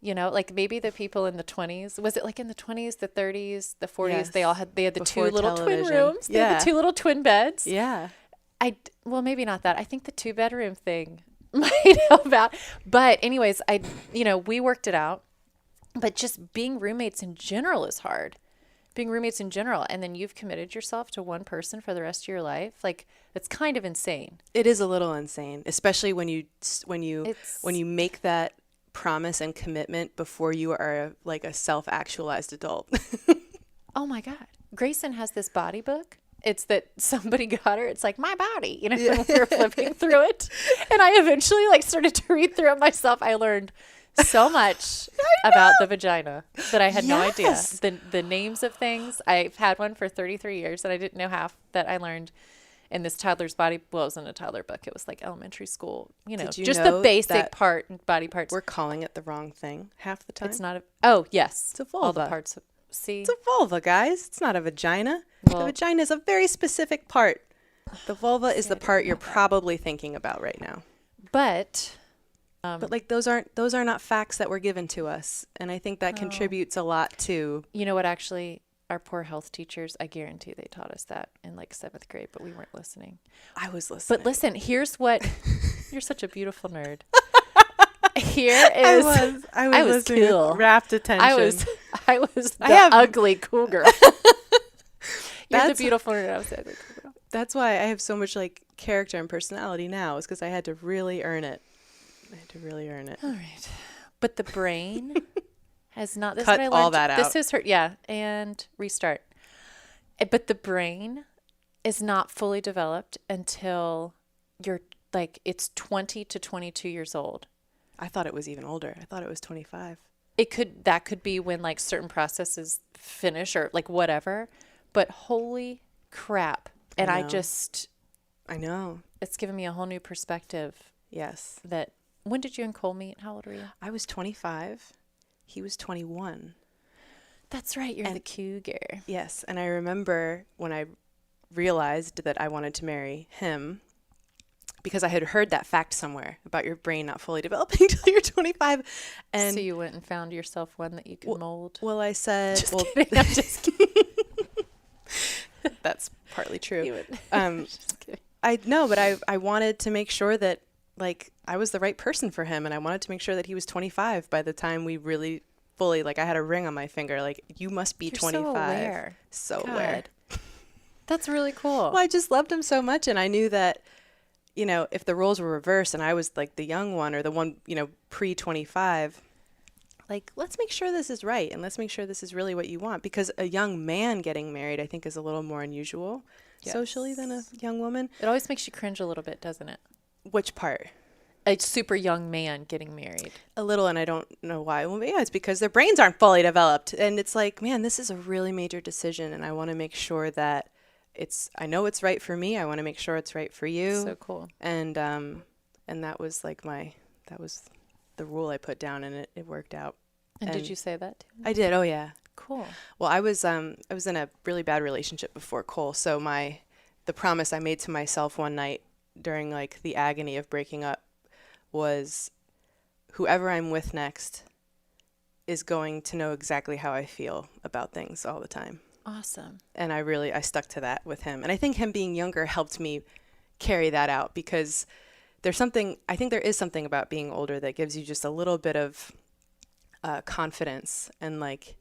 Like maybe the people in the 20s, was it like in the 20s, the 30s, the 40s,
Yes.
they had the
Before
2 little
television.
twin rooms. They had the 2 little twin beds.
yeah.
Well, maybe not that. I think the 2-bedroom thing might help out. But anyways, we worked it out. But just being roommates in general is hard. Being roommates in general. And then you've committed yourself to one person for the rest of your life. Like, it's kind of insane.
It is a little insane, especially when you make that promise and commitment before you are like a self-actualized adult.
Oh my God. Grayson has this body book. It's that somebody got her. It's like my body, we were flipping through it. And I eventually started to read through it myself. I learned so much about the vagina that I had no idea.
Yes.
The names of things. I've had one for 33 years and I didn't know half that I learned in this toddler's body. Well, it wasn't a toddler book. It was like elementary school,
Did you
just
know
the basic
that
body parts.
We're calling it the wrong thing half the time.
It's not oh, yes.
It's a
All the
vulva.
parts. See?
It's a vulva, guys. It's not a vagina.
Well-
the vagina is a very specific part. The vulva is the part you're probably thinking about right now.
But
But like those are not facts that were given to us, and I think that contributes a lot to.
you know what, actually, our poor health teachers, I guarantee they taught us that in 7th grade, but we weren't listening.
I was listening.
But listen, here's what, you're such a beautiful nerd. Here is,
I was listening
cool.
with rapt attention.
I was the
have-
ugly cool girl. You're the
That's-
beautiful nerd. I was the ugly cool girl.
That's why I have so much character and personality now, is because I had to really earn it.
All right. But the brain has not. This
Cut
is what I
all
learned.
that
This
out.
is her. Yeah, and restart. But the brain is not fully developed until you're it's 20 to 22 years old.
I thought it was even older. I thought it was 25.
That could be when certain processes finish or whatever. But holy crap! And I
know. I know.
it's given me a whole new perspective.
Yes.
That when did you and Cole meet? How old were you?
I was 25. He was 21.
That's right. You're the cougar.
Yes, and I remember when I realized that I wanted to marry him, because I had heard that fact somewhere about your brain not fully developing until you're 25. And
So you went and found yourself one that you could mold.
well, I said,
Just
well,
kidding. I'm just kidding.
that's partly true.
You would. Just kidding.
I wanted to make sure that I was the right person for him, and I wanted to make sure that he was 25 by the time we really fully I had a ring on my finger. You must be
You're
25.
so aware.
So
God.
aware.
That's really cool.
Well, I just loved him so much, and I knew that, if the roles were reversed and I was the young one or the one, pre-25, let's make sure this is right, and let's make sure this is really what you want, because a young man getting married, I think, is a little more unusual socially than a young woman.
It always makes you cringe a little bit, doesn't it?
Which part?
A super young man getting married.
A little, and I don't know why. Well, yeah, it's because their brains aren't fully developed, and it's man, this is a really major decision, and I want to make sure that I know it's right for me. I want to make sure it's right for you.
So cool.
And that was that was the rule I put down, and it worked out.
And did you say that to him?
I did. Oh yeah.
Cool.
Well, I was in a really bad relationship before Cole, so the promise I made to myself one night during the agony of breaking up was, whoever I'm with next is going to know exactly how I feel about things all the time.
Awesome.
And I stuck to that with him. And I think him being younger helped me carry that out, because I think there is something about being older that gives you just a little bit of confidence and like,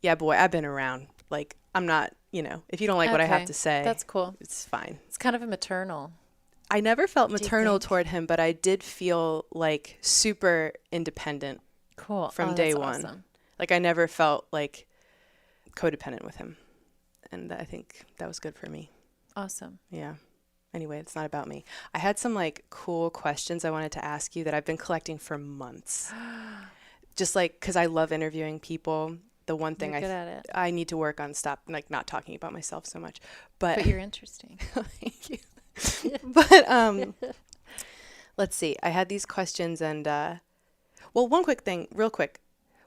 yeah, boy, I've been around. Like, I'm not, if you don't like what I have to say,
that's cool.
It's fine.
It's kind of a maternal.
I never felt maternal toward him, but I did feel like super independent.
Cool.
From day
that's
one.
Awesome.
Like, I never felt like codependent with him. And I think that was good for me.
Awesome.
Yeah. Anyway, it's not about me. I had some like cool questions I wanted to ask you that I've been collecting for months. Just like, because I love interviewing people. The one thing
You're good at it.
I need to work on not talking about myself so much. But
you're interesting.
Thank you. But let's see. I had these questions and one quick thing, real quick.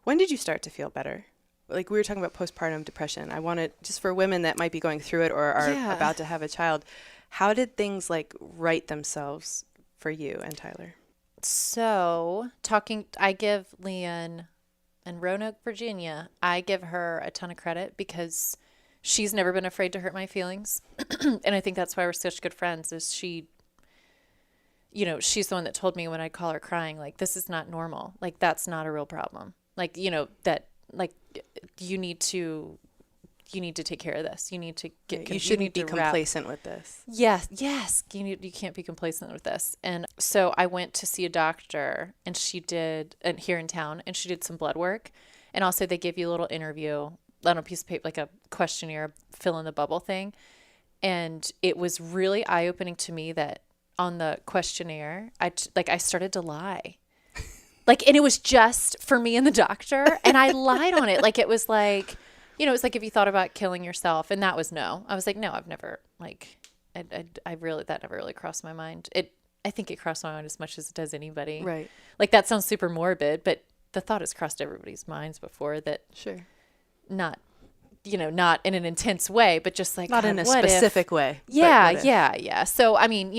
When did you start to feel better? Like, we were talking about postpartum depression. I wanted, just for women that might be going through it or are about to have a child, how did things like right themselves for you and Tyler?
So I give Leanne in Roanoke, Virginia, I give her a ton of credit because she's never been afraid to hurt my feelings. And I think that's why we're such good friends, is she's the one that told me when I call her crying, like, this is not normal. Like, that's not a real problem. Like, that, like, you need to take care of this. You need to get,
you shouldn't be complacent with this.
Yes. You can't be complacent with this. And so I went to see a doctor, and she did, and here in town, and she did some blood work. And also they give you a little interview on a piece of paper, like a questionnaire, fill in the bubble thing. And it was really eye-opening to me that on the questionnaire, I started to lie. Like, and it was just for me and the doctor, and I lied on it. Like, it was like, it was like, if you thought about killing yourself, and that was no. I was like, no, I've never, like, I really, that never really crossed my mind. I think it crossed my mind as much as it does anybody.
Right.
Like, that sounds super morbid, but the thought has crossed everybody's minds before that.
Sure.
Not in an intense way, but just like,
not in a specific way.
Yeah. So, I mean,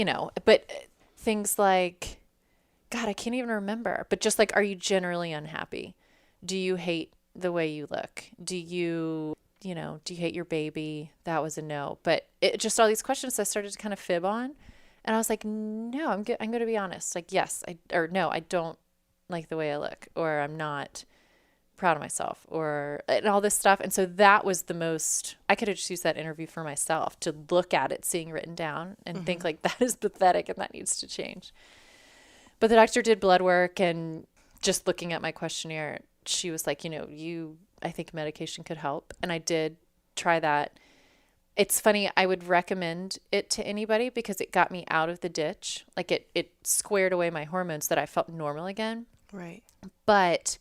but things like, God, I can't even remember, but just like, are you generally unhappy? Do you hate the way you look? Do you hate your baby? That was a no. But it just all these questions I started to kind of fib on. And I was like, no, I'm going to be honest. Like, yes, no, I don't like the way I look, or I'm not proud of myself, and all this stuff. And so that was the most, I could have just used that interview for myself to look at it, seeing written down and think like, that is pathetic and that needs to change. But the doctor did blood work, and just looking at my questionnaire, she was like, I think medication could help. And I did try that. It's funny, I would recommend it to anybody because it got me out of the ditch. Like, it squared away my hormones that I felt normal again.
Right.
But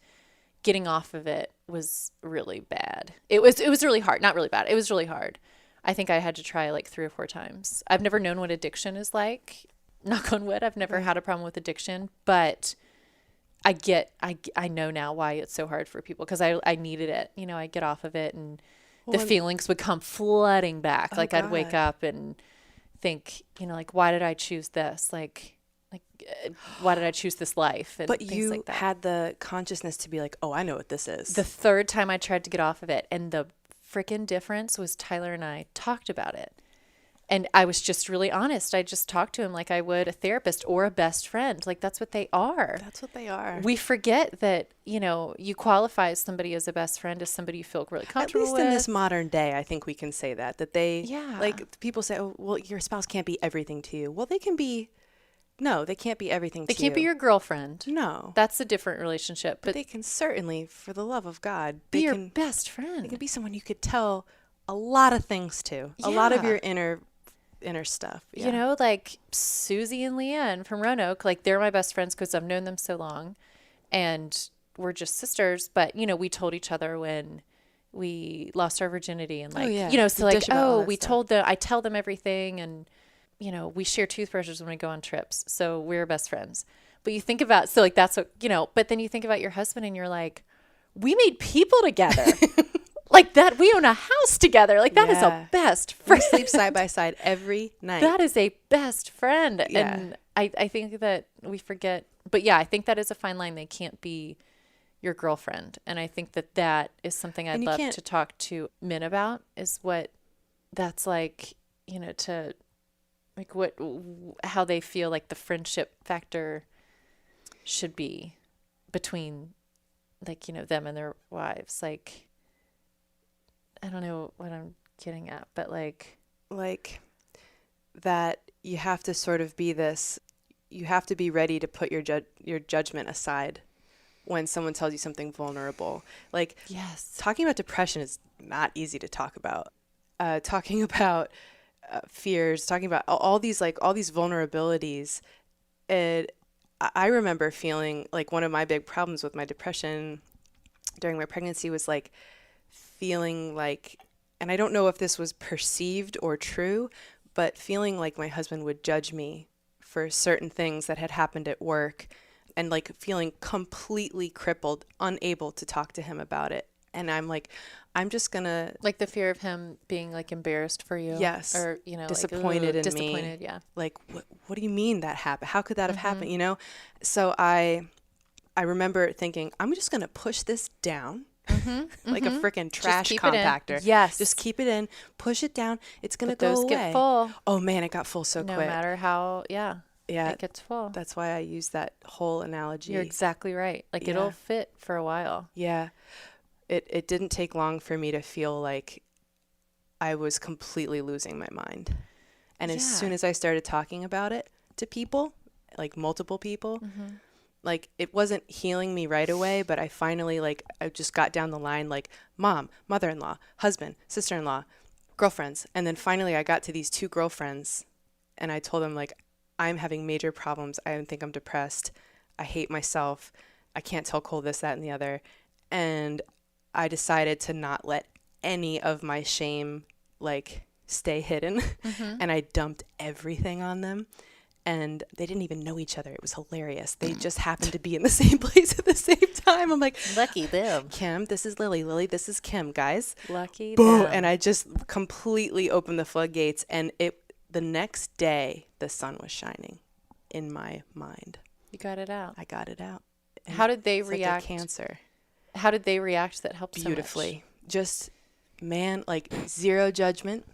getting off of it was really bad. It was really hard. Not really bad. It was really hard. I think I had to try like 3 or 4 times. I've never known what addiction is like. Knock on wood, I've never had a problem with addiction, but I know now why it's so hard for people, because I needed it. I get off of it, and the feelings would come flooding back. Like, I'd wake up and think, like, why did I choose this? Like, why did I choose this life? And
but
things
you
like that.
had the consciousness to be like, oh, I know what this is.
The third time I tried to get off of it, and the freaking difference was Tyler and I talked about it. And I was just really honest. I just talked to him like I would a therapist or a best friend. Like, that's what they are.
That's what they are.
We forget that, you qualify somebody as a best friend as somebody you feel really comfortable with.
At least in this modern day, I think we can say that they,
yeah.
Like, people say, oh, well, your spouse can't be everything to you. Well, they can be, no, they can't be everything to you.
They can't be your girlfriend.
No.
That's a different relationship.
But they can certainly, for the love of God,
be your best friend.
They can be someone you could tell a lot of things to. Yeah. A lot of your inner stuff. Yeah.
Like Susie and Leanne from Roanoke, like, they're my best friends because I've known them so long, and we're just sisters. But we told each other when we lost our virginity, and like, so like, we told them, I tell them everything, and we share toothbrushes when we go on trips, so we're best friends. But you think about, so like, that's what, but then you think about your husband, and you're like, we made people together. Like that, we own a house together. Like, that is a best friend.
We sleep side by side every night.
That is a best friend.
Yeah.
And I think that we forget. But yeah, I think that is a fine line. They can't be your girlfriend. And I think that is something I'd love to talk to men about, is what that's like, to like how they feel like the friendship factor should be between like, them and their wives. Like, I don't know what I'm getting at, but like
that you have to sort of you have to be ready to put your judgment aside when someone tells you something vulnerable. Like,
yes,
talking about depression is not easy to talk about. Talking about fears, talking about all these vulnerabilities. I remember feeling like one of my big problems with my depression during my pregnancy was like feeling like, and I don't know if this was perceived or true, but feeling like my husband would judge me for certain things that had happened at work, and like feeling completely crippled, unable to talk to him about it. And I'm like, I'm just gonna,
like the fear of him being like embarrassed for you.
Yes.
Or,
disappointed in me.
Disappointed, yeah.
Like, what do you mean that happened? How could that have happened? So I remember thinking, I'm just gonna push this down. Like a freaking trash compactor.
Yes.
Just keep it in, push it down. It's going to go
those
away.
get full.
Oh man, it got full so quick.
No matter how,
yeah,
it gets full.
That's why I use that whole analogy.
You're exactly right. Like it'll fit for a while.
Yeah. It didn't take long for me to feel like I was completely losing my mind. And as soon as I started talking about it to people, like multiple people, like it wasn't healing me right away, but I finally I just got down the line, like mom, mother-in-law, husband, sister-in-law, girlfriends. And then finally I got to these 2 girlfriends and I told them like, I'm having major problems. I think I'm depressed. I hate myself. I can't tell Cole this, that, and the other. And I decided to not let any of my shame stay hidden. And I dumped everything on them. And they didn't even know each other. It was hilarious. They just happened to be in the same place at the same time. I'm like,
lucky them.
Kim, this is Lily. Lily, this is Kim, guys.
Lucky
Boom.
them.
And I just completely opened the floodgates. And the next day, the sun was shining in my mind.
You got it out.
I got it out. And
how did they react?
Like a cancer.
How did they react that helped
beautifully?
So much?
Just, man, zero judgment.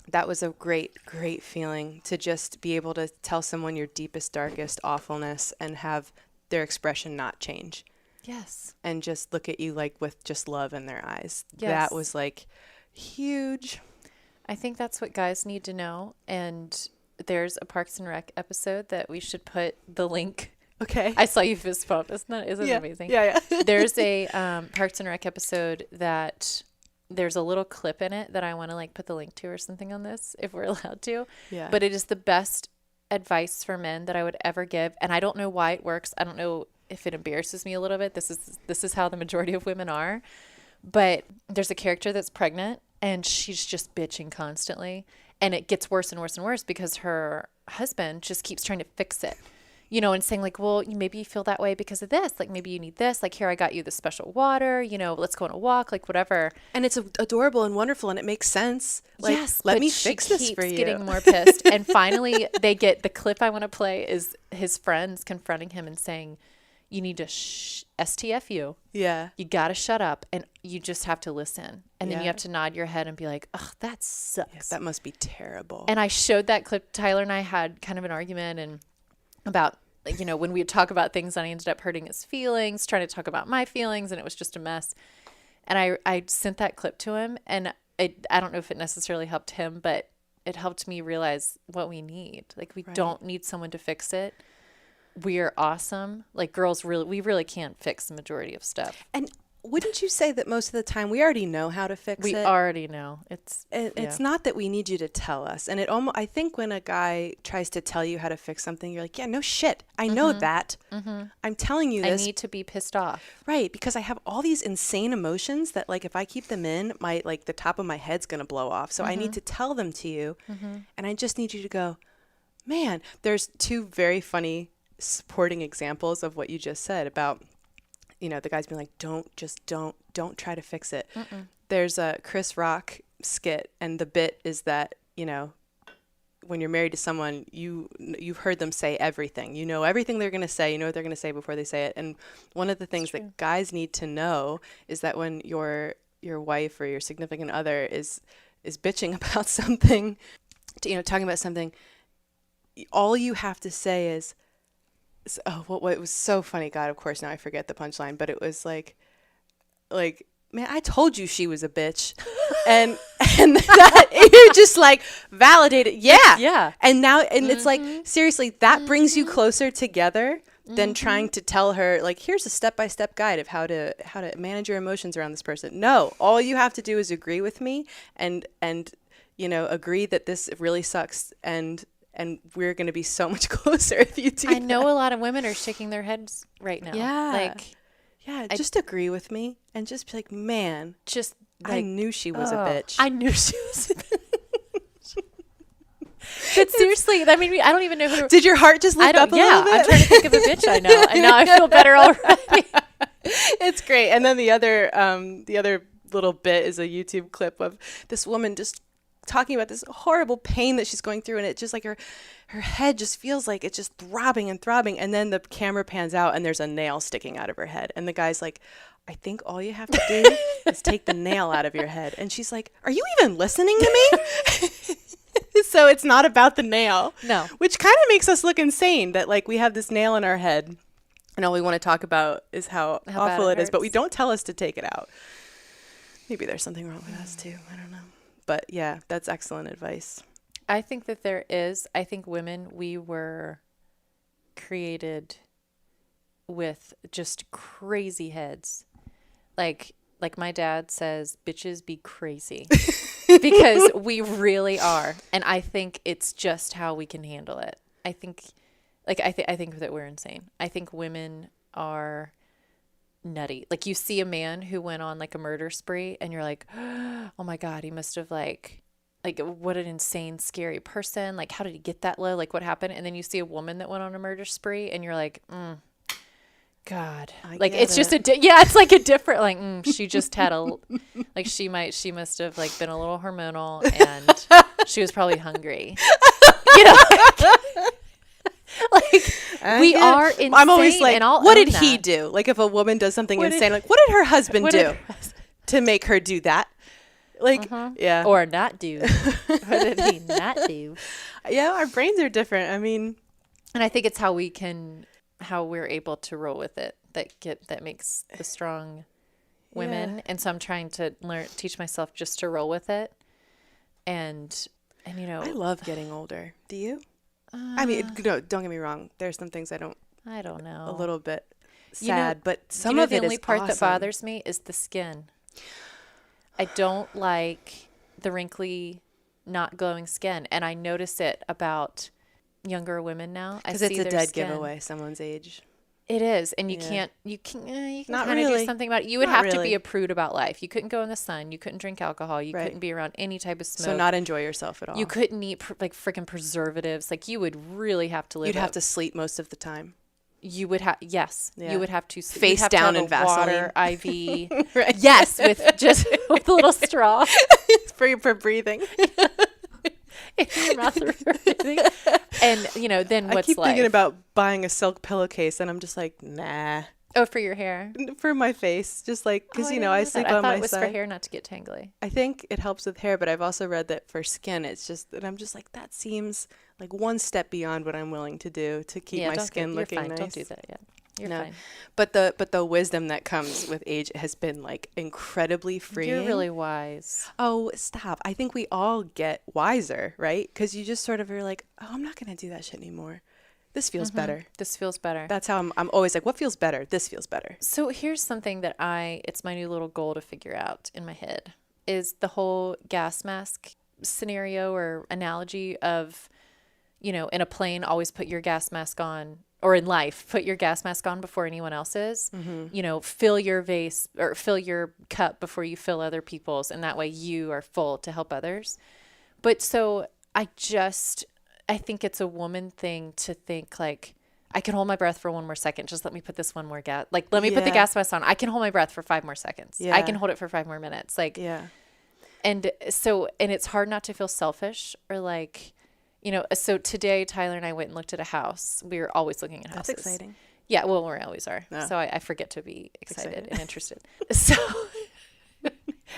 That was a great, great feeling to just be able to tell someone your deepest, darkest awfulness and have their expression not change.
Yes.
And just look at you with just love in their eyes.
Yes.
That was huge.
I think that's what guys need to know. And there's a Parks and Rec episode that we should put the link.
Okay.
I saw you fist bump. Isn't it amazing?
Yeah.
There's a Parks and Rec episode that there's a little clip in it that I want to put the link to or something on this if we're allowed to.
Yeah.
But it is the best advice for men that I would ever give. And I don't know why it works. I don't know if it embarrasses me a little bit. This is how the majority of women are. But there's a character that's pregnant and she's just bitching constantly. And it gets worse and worse and worse because her husband just keeps trying to fix it. And saying well, maybe you feel that way because of this. Maybe you need this. Here, I got you this special water. Let's go on a walk. Whatever.
And it's adorable and wonderful, and it makes sense.
Yes,
let me fix this for you.
She keeps getting more pissed. And finally, they get the clip I want to play is his friends confronting him and saying, "You need to STF you.
Yeah,
you got to shut up, and you just have to listen." And then you have to nod your head and be like, "Ugh, that sucks.
Yeah, that must be terrible."
And I showed that clip. Tyler and I had kind of an argument and about. When we would talk about things and I ended up hurting his feelings, trying to talk about my feelings, and it was just a mess. And I sent that clip to him, and I don't know if it necessarily helped him, but it helped me realize what we need. We don't need someone to fix it. We are awesome. Girls, we really can't fix the majority of stuff.
And wouldn't you say that most of the time we already know how to fix it?
We already know.
It's not that we need you to tell us. And I think when a guy tries to tell you how to fix something, you're like, yeah, no shit. I know that. I'm telling you this.
I need to be pissed off.
Right. Because I have all these insane emotions that if I keep them in, the top of my head's going to blow off. So I need to tell them to you. And I just need you to go, man, there's 2 very funny supporting examples of what you just said about the guys being like, don't try to fix it. There's a Chris Rock skit, and the bit is that, when you're married to someone, you've heard them say everything. You know everything they're going to say. You know what they're going to say before they say it. And one of the things that guys need to know is that when your wife or your significant other is bitching about something, talking about something, all you have to say is, what was so funny. God, of course, now I forget the punchline, but it was like, man, I told you she was a bitch. and that you're just like validated. Yeah.
Yeah.
And now, and it's like, seriously, that brings you closer together than trying to tell her, like, here's a step-by-step guide of how to manage your emotions around this person. No, all you have to do is agree with me and agree that this really sucks. And we're going to be so much closer if you do.
I know a lot of women are shaking their heads right now.
Yeah. Just agree with me and just be like, man, I knew she was a bitch.
I knew she was a bitch. But seriously, I mean, I don't even know who to...
Did your heart just lift up a little bit?
I'm trying to think of a bitch I know, and now I feel better already.
It's great. And then the other little bit is a YouTube clip of this woman just talking about this horrible pain that she's going through, and it just like her head just feels like it's just throbbing and throbbing, and then the camera pans out and there's a nail sticking out of her head, and the guy's like, I think all you have to do is take the nail out of your head. And she's like, are you even listening to me? So it's not about the nail.
No.
Which kind of makes us look insane that like we have this nail in our head and all we want to talk about is how awful it is, but we don't tell us to take it out. Maybe there's something wrong with us too. I don't know. But yeah, that's excellent advice.
I think that there is. I think women, we were created with just crazy heads. Like my dad says, bitches be crazy. Because we really are. And I think it's just how we can handle it. I think that we're insane. I think women are nutty. Like you see a man who went on like a murder spree and you're like, oh my God, he must have like what an insane, scary person. Like, how did he get that low? Like, what happened? And then you see a woman that went on a murder spree and you're like, God, like it's just it's like a different, like, she just had like she must have like been a little hormonal and she was probably hungry, like we are insane.
I'm always like,
and
what did he do? Like if a woman does something insane, like what did her husband do to make her do that? Like, yeah.
Or not do. What did he not do?
Yeah, our brains are different. I mean,
and I think it's how we're able to roll with it that makes the strong women. And so I'm trying to teach myself just to roll with it. And
I love getting older. Do you? I mean, no, don't get me wrong. There's some things I don't know. A little bit sad, but some of it is
the only part
awesome.
that bothers me is the skin. I don't like the wrinkly, not glowing skin. And I notice it about younger women now.
Because it's a dead giveaway, someone's age.
It is. And you can
Not
kind of
really.
do something about it. You would have to be a prude about life. You couldn't go in the sun. You couldn't drink alcohol. You couldn't be around any type of smoke.
So not enjoy yourself at all.
You couldn't eat like freaking preservatives. Like you would really have to live.
You'd have to sleep most of the time.
You would have, yes. Yeah. You would have to
face down in Vaseline,
water IV. Right. Yes, with a little straw
for breathing.
In your mouth for breathing. And then what's
I keep thinking about buying a silk pillowcase, and I'm just like, nah.
Oh, for your hair?
For my face, just like because I sleep on my side.
I thought it was for hair, not to get tangly.
I think it helps with hair, but I've also read that for skin, it's just that I'm just like that seems like one step beyond what I'm willing to do to keep my skin looking nice.
Don't do that yet. You're fine.
But the wisdom that comes with age has been like incredibly freeing.
You're really wise.
Oh, stop. I think we all get wiser, right? Because you just sort of are like, oh, I'm not going to do that shit anymore. This feels better.
This feels better.
That's how I'm always like, what feels better? This feels better.
So here's something that it's my new little goal to figure out in my head is the whole gas mask scenario or analogy of, in a plane, always put your gas mask on, or in life, put your gas mask on before anyone else's. Mm-hmm. Fill your vase or fill your cup before you fill other people's. And that way you are full to help others. But so I think it's a woman thing to think like, I can hold my breath for one more second. Just let me put this one more gas. Like, let me put the gas mask on. I can hold my breath for 5 more seconds. Yeah. I can hold it for 5 more minutes. Like,
yeah.
And so, and it's hard not to feel selfish or like, So today Tyler and I went and looked at a house. We were always looking at houses.
That's exciting.
Yeah, well, we always are.
No.
So I forget to be excited and interested. So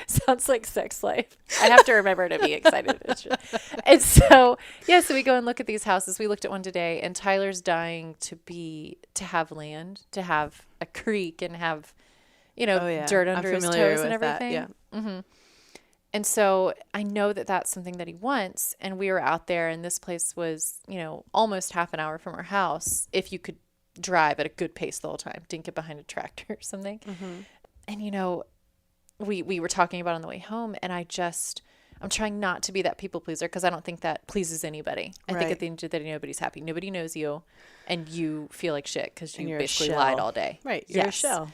sounds like sex life. I have to remember to be excited. And so, so we go and look at these houses. We looked at one today, and Tyler's dying to have land, to have a creek, and have, dirt under his toes and everything.
That, yeah.
Mm-hmm. And so I know that that's something that he wants. And we were out there, and this place was, almost half an hour from our house. If you could drive at a good pace the whole time, didn't get behind a tractor or something. Mm-hmm. And, we were talking about on the way home, and I'm trying not to be that people pleaser, because I don't think that pleases anybody. I think at the end of the day, nobody's happy. Nobody knows you, and you feel like shit because you basically lied all day.
Right. You're a shell.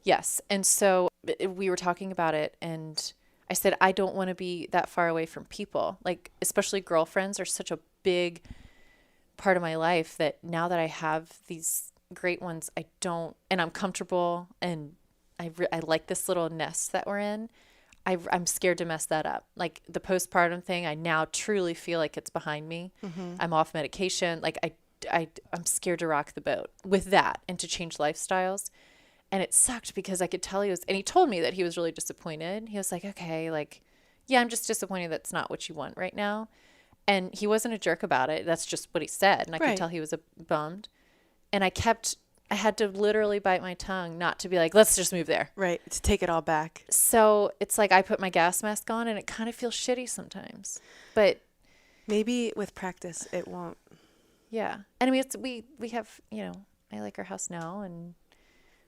Yes. And so we were talking about it, and I said, I don't want to be that far away from people. Like, especially girlfriends are such a big part of my life that now that I have these great ones, and I'm comfortable, and I like this little nest that we're in. I'm scared to mess that up. Like the postpartum thing, I now truly feel like it's behind me. Mm-hmm. I'm off medication. Like I'm scared to rock the boat with that and to change lifestyles. And it sucked because I could tell and he told me that he was really disappointed. He was like, okay, like, yeah, I'm just disappointed that's not what you want right now. And he wasn't a jerk about it. That's just what he said. And I could tell he was bummed. And I had to literally bite my tongue not to be like, let's just move there.
Right. To take it all back.
So it's like I put my gas mask on, and it kind of feels shitty sometimes. But
maybe with practice it won't.
Yeah. And I mean, we have, I like our house now, and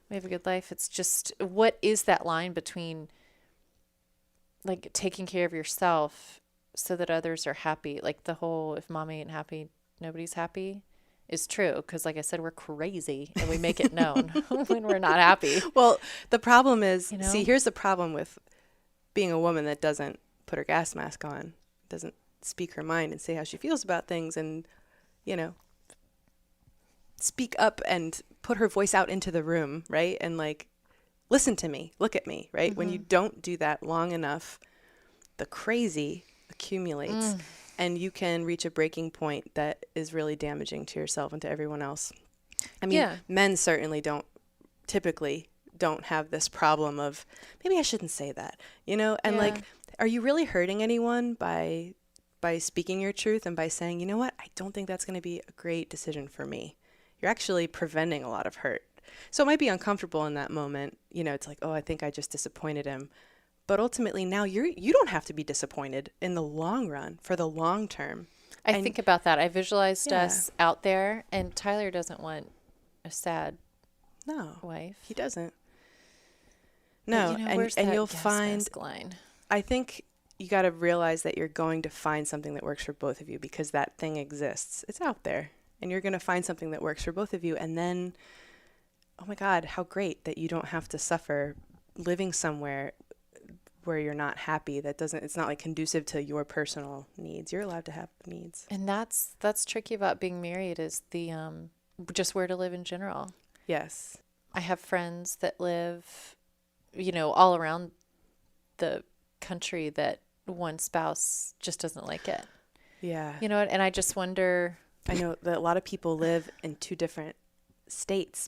we have a good life. It's just, what is that line between like taking care of yourself so that others are happy? Like the whole, if mommy ain't happy, nobody's happy, is true. Because like I said, we're crazy, and we make it known when we're not happy.
Well, the problem is, see, here's the problem with being a woman that doesn't put her gas mask on, doesn't speak her mind and say how she feels about things, and, speak up and put her voice out into the room, right? And like, listen to me, look at me, right? Mm-hmm. When you don't do that long enough, the crazy accumulates. And you can reach a breaking point that is really damaging to yourself and to everyone else. I mean, men certainly typically don't have this problem of, maybe I shouldn't say that, And like, are you really hurting anyone by speaking your truth and by saying, you know what, I don't think that's going to be a great decision for me? You're actually preventing a lot of hurt. So it might be uncomfortable in that moment. It's like, oh, I think I just disappointed him. But ultimately now you don't have to be disappointed in the long run, for the long term.
I think about that. I visualized us out there, and Tyler doesn't want a sad wife.
He doesn't. No, and you'll find
line.
I think you got to realize that you're going to find something that works for both of you, because that thing exists. It's out there, and you're going to find something that works for both of you. And then, oh my God, how great that you don't have to suffer living somewhere where you're not happy. It's not like conducive to your personal needs. You're allowed to have needs.
And that's tricky about being married, is the just where to live in general.
Yes.
I have friends that live, all around the country that one spouse just doesn't like it.
Yeah.
And I just wonder.
I know that a lot of people live in two different states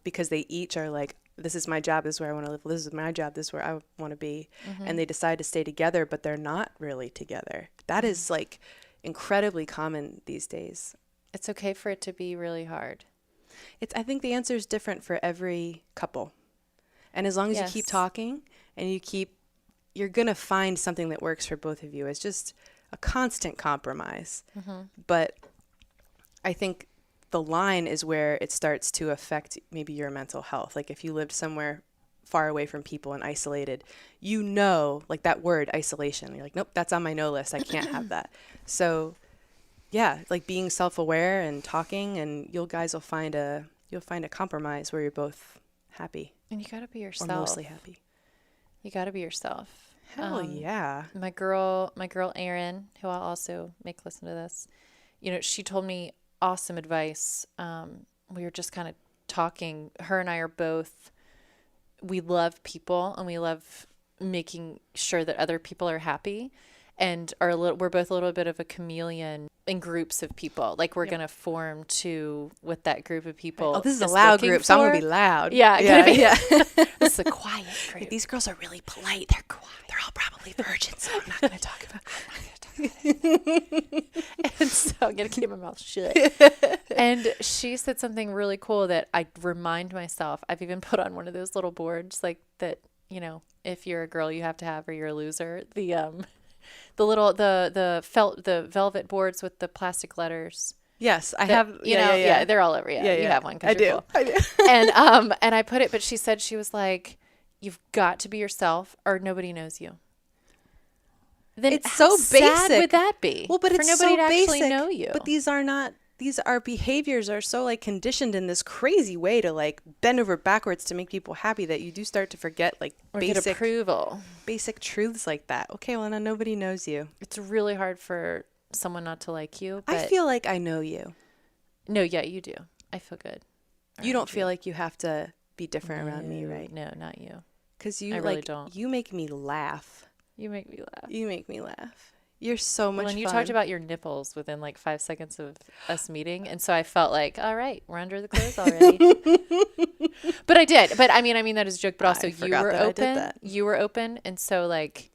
because they each are like, this is my job, this is where I want to live. This is my job, this is where I want to be. Mm-hmm. And they decide to stay together, but they're not really together. That is like incredibly common these days.
It's okay for it to be really hard.
I think the answer is different for every couple. And as long as you keep talking and you're going to find something that works for both of you. It's just a constant compromise. Mm-hmm. But I think the line is where it starts to affect maybe your mental health. Like if you lived somewhere far away from people and isolated, like that word isolation, you're like, nope, that's on my no list. I can't have that. So yeah, like being self-aware and talking, and you'll find a compromise where you're both happy.
And you got to be yourself.
Or mostly happy.
You got to be yourself.
Hell yeah.
My girl Erin, who I'll also make listen to this, she told me awesome advice. We were just kind of talking. Her and I are both, we love people, and we love making sure that other people are happy. and we're both a little bit of a chameleon in groups of people. Like we're going to form to what that group of people.
Oh, this is a loud group, so I'm going to be loud.
Yeah.
Yeah.
This is a quiet group.
These girls are really polite. They're quiet. They're all probably virgins, so I'm not going to talk about it.
And so I'm going to keep my mouth shut. And she said something really cool that I remind myself. I've even put on one of those little boards like that, you know, if you're a girl, you have to have, or you're a loser. The velvet boards with the plastic letters.
Yes, I have.
Yeah, they're all over. Yeah, you have one.
I do.
Cool.
I do.
And I put it, but she said, she was like, "You've got to be yourself, or nobody knows you." Then
It's so
sad
basic.
would that be?
Well, but
for
it's
nobody
so
to
basic.
actually know you.
But our behaviors are so like conditioned in this crazy way to like bend over backwards to make people happy that you do start to forget like
or get
basic
approval.
basic truths like that. Okay, well, now nobody knows you.
It's really hard for someone not to like you. But
I feel like I know you.
no, yeah, you do. I feel good.
You don't feel like you have to be different around me, right?
No, not you.
Because you
I really don't.
You make me laugh.
You make me laugh.
You make me laugh. You're so much
Well, and you
fun.
talked about your nipples within like 5 seconds of us meeting, and so I felt like, all right, we're under the clothes already. But I did. But I mean that is a joke. But also, you were open. You were open, and so like,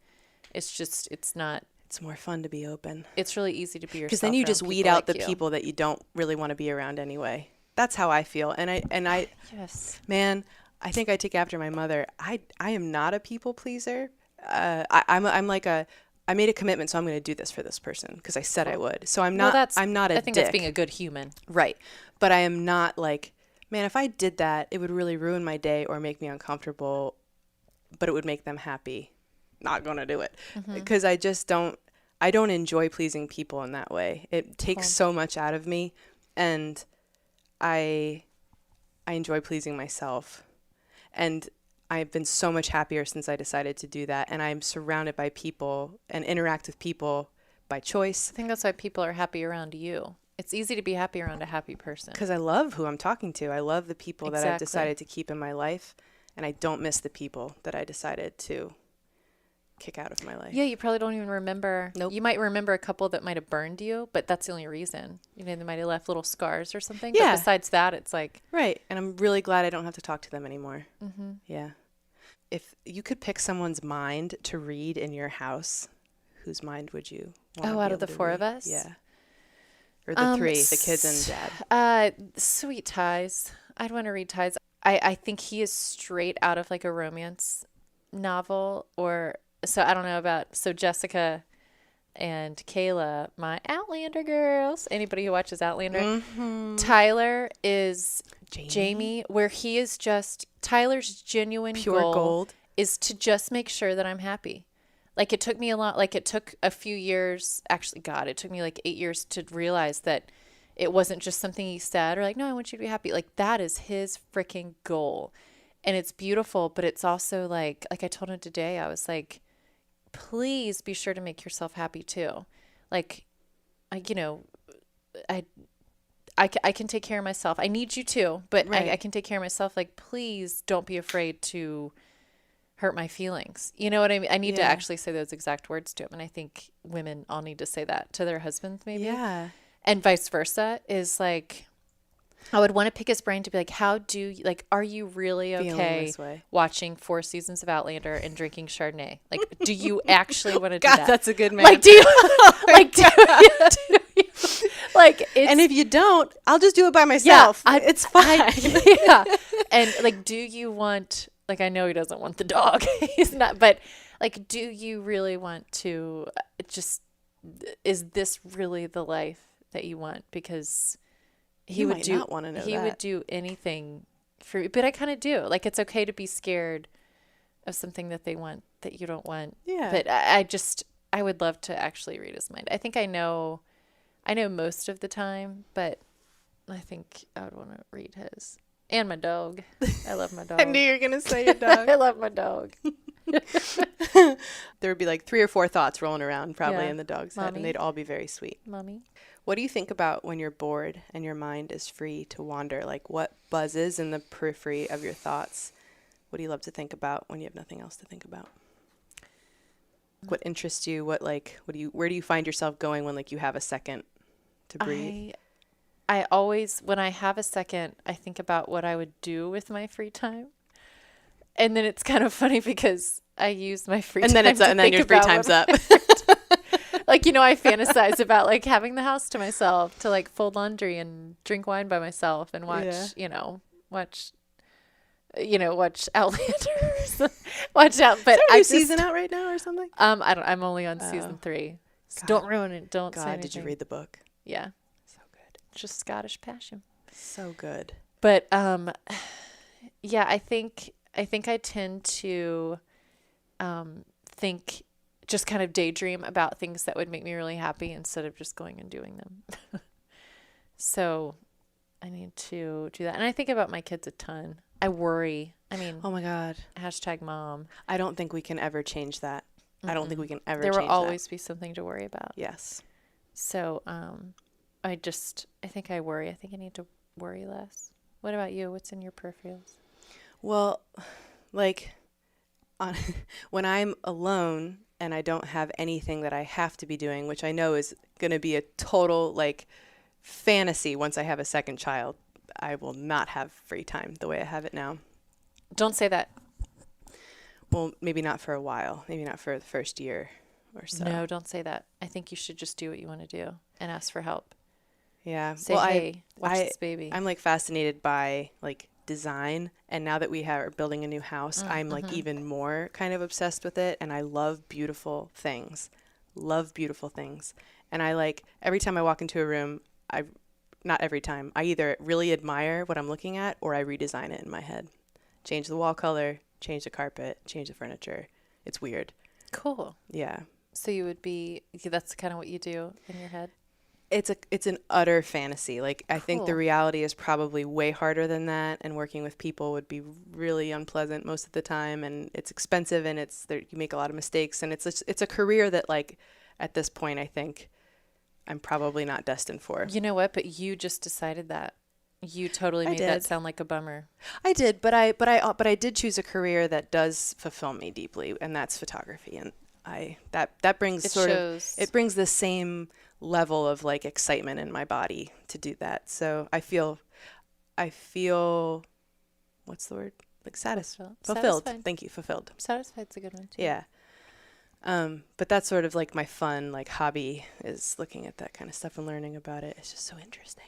it's not.
It's more fun to be open.
It's really easy to be yourself.
Because then you just
around
weed
people
out
like
the
you.
people that you don't really want to be around anyway. That's how I feel. And I
Yes.
man, I think I take after my mother. I am not a people pleaser. I made a commitment, so I'm going to do this for this person because I said I would. So I'm not. I'm not a
I think
dick.
that's being a good human.
Right. But I am not like, man, if I did that, it would really ruin my day or make me uncomfortable, but it would make them happy. Not going to do it because I just don't. I don't enjoy pleasing people in that way. It takes so much out of me, and I enjoy pleasing myself, and I've been so much happier since I decided to do that. And I'm surrounded by people and interact with people by choice.
I think that's why people are happy around you. It's easy to be happy around a happy person.
Because I love who I'm talking to. I love the people that I've
Exactly.
decided to keep in my life. And I don't miss the people that I decided to kick out of my life.
Yeah, you probably don't even remember.
Nope.
You might remember a couple that might have burned you, but that's the only reason. You know, they might have left little scars or something.
Yeah.
But besides that, it's like...
Right. And I'm really glad I don't have to talk to them anymore. Mm-hmm. Yeah. If you could pick someone's mind to read in your house, whose mind would you want to
out
be
of the
able to
four
read?
of us?
Yeah. Or the three, the kids and dad.
Sweet Ties. I'd want to read Ties. I think he is straight out of like a romance novel or... So I don't know about... So Jessica and Kayla, my Outlander girls. Anybody who watches Outlander. Mm-hmm. Tyler is Jamie, where he is just... Tyler's genuine
pure gold
is to just make sure that I'm happy. Like it took me a lot... Like it took a few years... Actually, God, it took me like 8 years to realize that it wasn't just something he said or like, no, I want you to be happy. Like that is his freaking goal. And it's beautiful, but it's also like I told him today, I was like... Please be sure to make yourself happy too. Like, I can take care of myself. I need you too, but
right.
I can take care of myself. Like, please don't be afraid to hurt my feelings. You know what I mean? I need to actually say those exact words to him. And I think women all need to say that to their husbands maybe.
Yeah.
And vice versa is like, I would want to pick his brain to be like, are you really okay watching 4 seasons of Outlander and drinking Chardonnay? Like, do you actually want to do that?
God, that's a good man.
Like, do you,
and if you don't, I'll just do it by myself.
Yeah,
it's fine.
Yeah. And like, do you want, like, I know he doesn't want the dog. He's not, but like, do you really want to is this really the life that you want? Because he would
not want to know
he would do anything for you, but I kind of do. Like, it's okay to be scared of something that they want that you don't want.
Yeah.
But I would love to actually read his mind. I think I know most of the time, but I think I would want to read his. And my dog. I love my dog.
I knew you were going to say your dog.
I love my dog.
There would be like 3 or 4 thoughts rolling around probably in the dog's head,
Mommy.
and they'd all be very sweet.
Mommy.
What do you think about when you're bored and your mind is free to wander? Like, what buzzes in the periphery of your thoughts? What do you love to think about when you have nothing else to think about? What interests you? Where do you find yourself going when like you have a second to breathe?
I always, when I have a second, I think about what I would do with my free time. And then it's kind of funny because I use my free time.
And then your free time's up.
Like, I fantasize about like having the house to myself, to like fold laundry and drink wine by myself and watch, watch Outlanders. Watch out. But
Is there a new season out right now or something?
I'm only on season 3. So don't ruin it. Don't say anything.
Did you read the book?
Yeah.
So good.
Just Scottish passion.
So good.
But yeah, I think I tend to think, just kind of daydream about things that would make me really happy instead of just going and doing them. So I need to do that. And I think about my kids a ton. I worry. I mean,
oh my God.
#mom.
I don't think we can ever change that. I don't think we can ever
There
change
will
that.
always be something to worry about.
Yes.
So I think I worry. I think I need to worry less. What about you? What's in your peripherals?
Well, like when I'm alone and I don't have anything that I have to be doing, which I know is going to be a total like fantasy once I have a second child, I will not have free time the way I have it now.
Don't say that.
Well, maybe not for a while. Maybe not for the first year or so.
No, don't say that. I think you should just do what you want to do and ask for help.
Yeah.
Say, hey, watch this baby.
I'm like fascinated by like design, and now that we are building a new house, I'm like even more kind of obsessed with it, and I love beautiful things. And I like every time I walk into a room, not every time, I either really admire what I'm looking at or I redesign it in my head. Change the wall color, change the carpet, change the furniture. It's weird.
Cool.
Yeah.
So that's kind of what you do in your head?
It's an utter fantasy. Like, I think the
Cool.
reality is probably way harder than that, and working with people would be really unpleasant most of the time, and it's expensive, and you make a lot of mistakes, and it's a career that, like, at this point, I think I'm probably not destined for.
You know what? But you just decided that. You totally made that sound like a bummer.
I did, but I did choose a career that does fulfill me deeply, and that's photography, and that brings it brings the same level of like excitement in my body to do that. So I feel what's the word? Like fulfilled.
Satisfied.
Thank you. Fulfilled.
Satisfied's a good one too.
Yeah. But that's sort of like my fun like hobby, is looking at that kind of stuff and learning about it. It's just so interesting.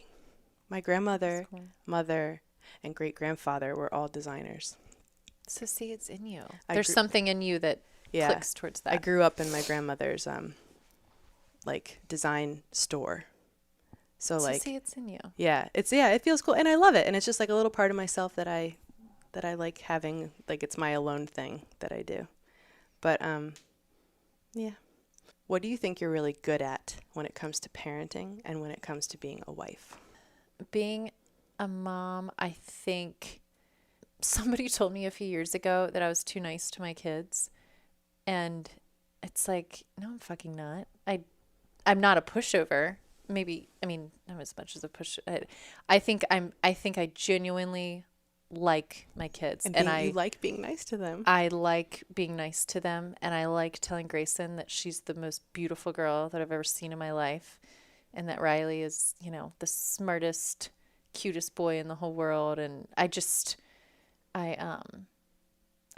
My grandmother, mother, and great grandfather were all designers.
So see, it's in you. There's something in you that clicks towards that.
I grew up in my grandmother's like design store. So like,
see, it's in you.
Yeah, it feels cool, and I love it, and it's just like a little part of myself that I like having, like it's my alone thing that I do. But yeah. What do you think you're really good at when it comes to parenting and when it comes to being a wife?
Being a mom, I think somebody told me a few years ago that I was too nice to my kids. And it's like, no, I'm fucking not. I'm not a pushover. Maybe, I mean, not as much as a push. I think I genuinely like my kids.
You like being nice to them.
I like being nice to them. And I like telling Grayson that she's the most beautiful girl that I've ever seen in my life. And that Riley is, the smartest, cutest boy in the whole world. And I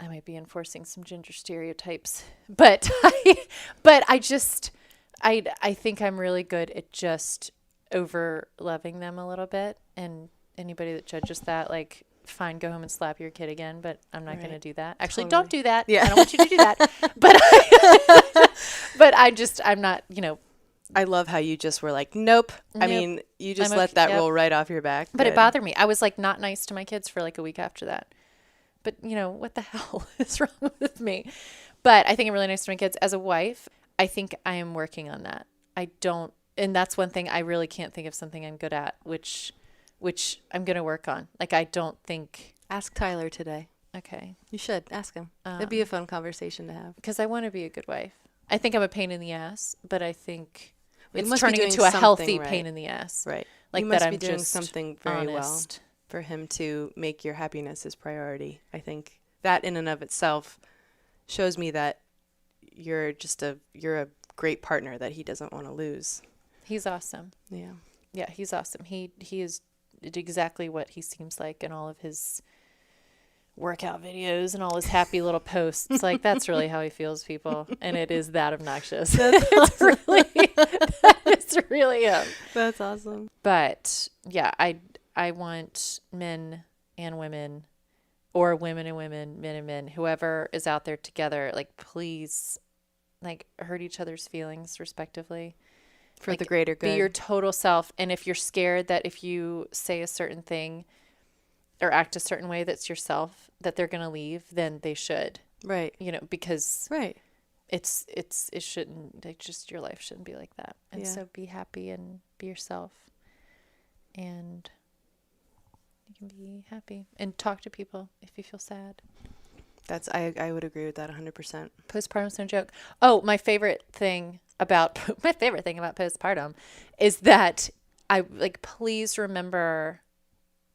might be enforcing some gender stereotypes, but I think I'm really good at just over loving them a little bit. And anybody that judges that, like, fine, go home and slap your kid again, but I'm not going to do that. Actually, Don't do that. Yeah. I don't want you to do that. But I'm not,
I love how you just were like, nope. I mean, you just let that roll right off your back.
But it bothered me. I was like not nice to my kids for like a week after that. But what the hell is wrong with me? But I think I'm really nice to my kids. As a wife, I think I am working on that. And that's one thing I really can't think of something I'm good at, which I'm going to work on. Like, I don't think.
Ask Tyler today.
Okay.
You should ask him. It'd be a fun conversation to have.
Because I want to be a good wife. I think I'm a pain in the ass, but I think
It
it's
must be
turning
doing
into a healthy
something
pain in the ass.
Right.
Like
you must
that
be
I'm
doing
just
something very
honest.
well for him to make your happiness his priority. I think that in and of itself shows me that you're a great partner that he doesn't want to lose.
He's awesome.
Yeah.
Yeah, he's awesome. He is exactly what he seems like in all of his workout videos and all his happy little posts. Like, that's really how he feels, people. And it is that obnoxious. It's really him.
That's awesome.
But yeah, I want men and women, or women and women, men and men, whoever is out there together, like, please, like, hurt each other's feelings respectively.
For the greater good.
Be your total self. And if you're scared that if you say a certain thing or act a certain way that's yourself, that they're going to leave, then they should.
Right.
You know, because
right.
it shouldn't, like, just your life shouldn't be like that. And so be happy and be yourself. And you can be happy. And talk to people if you feel sad.
I would agree with that 100%.
Postpartum's no joke. Oh, my favorite thing about postpartum is that please remember,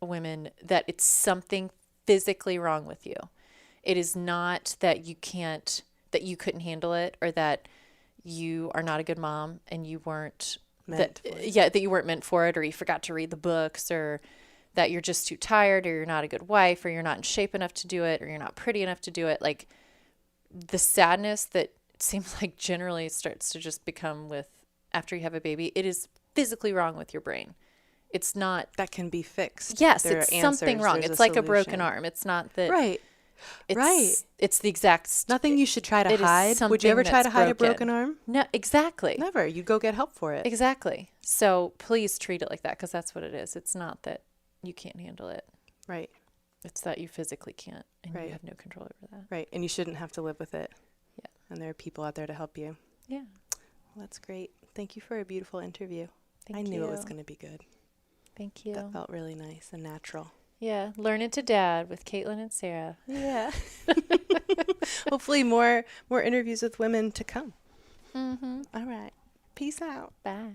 women, that it's something physically wrong with you. It is not that you couldn't handle it, or that you are not a good mom and you weren't that you weren't meant for it, or you forgot to read the books, or that you're just too tired, or you're not a good wife, or you're not in shape enough to do it, or you're not pretty enough to do it. Like, the sadness that it seems like generally starts to just become with after you have a baby, it is physically wrong with your brain. It's not
that can be fixed.
Yes, it's something wrong. It's like a broken arm. It's not that.
Right.
It's the exact.
Nothing you should try to hide. Would you ever try to hide a broken arm?
No, exactly.
Never. You go get help for it.
Exactly. So please treat it like that, because that's what it is. It's not that you can't handle it.
Right.
It's that you physically can't, and
right.
you have no control over that.
Right. And you shouldn't have to live with it.
Yeah.
And there are people out there to help you.
Yeah.
Well, that's great. Thank you for a beautiful interview. I
Thank
knew
you.
it was going to be good.
Thank you.
That felt really nice and natural.
Yeah. Learning to Dad with Caitlin and Sarah.
Yeah. Hopefully more interviews with women to come.
Mm-hmm.
All right. Peace out.
Bye.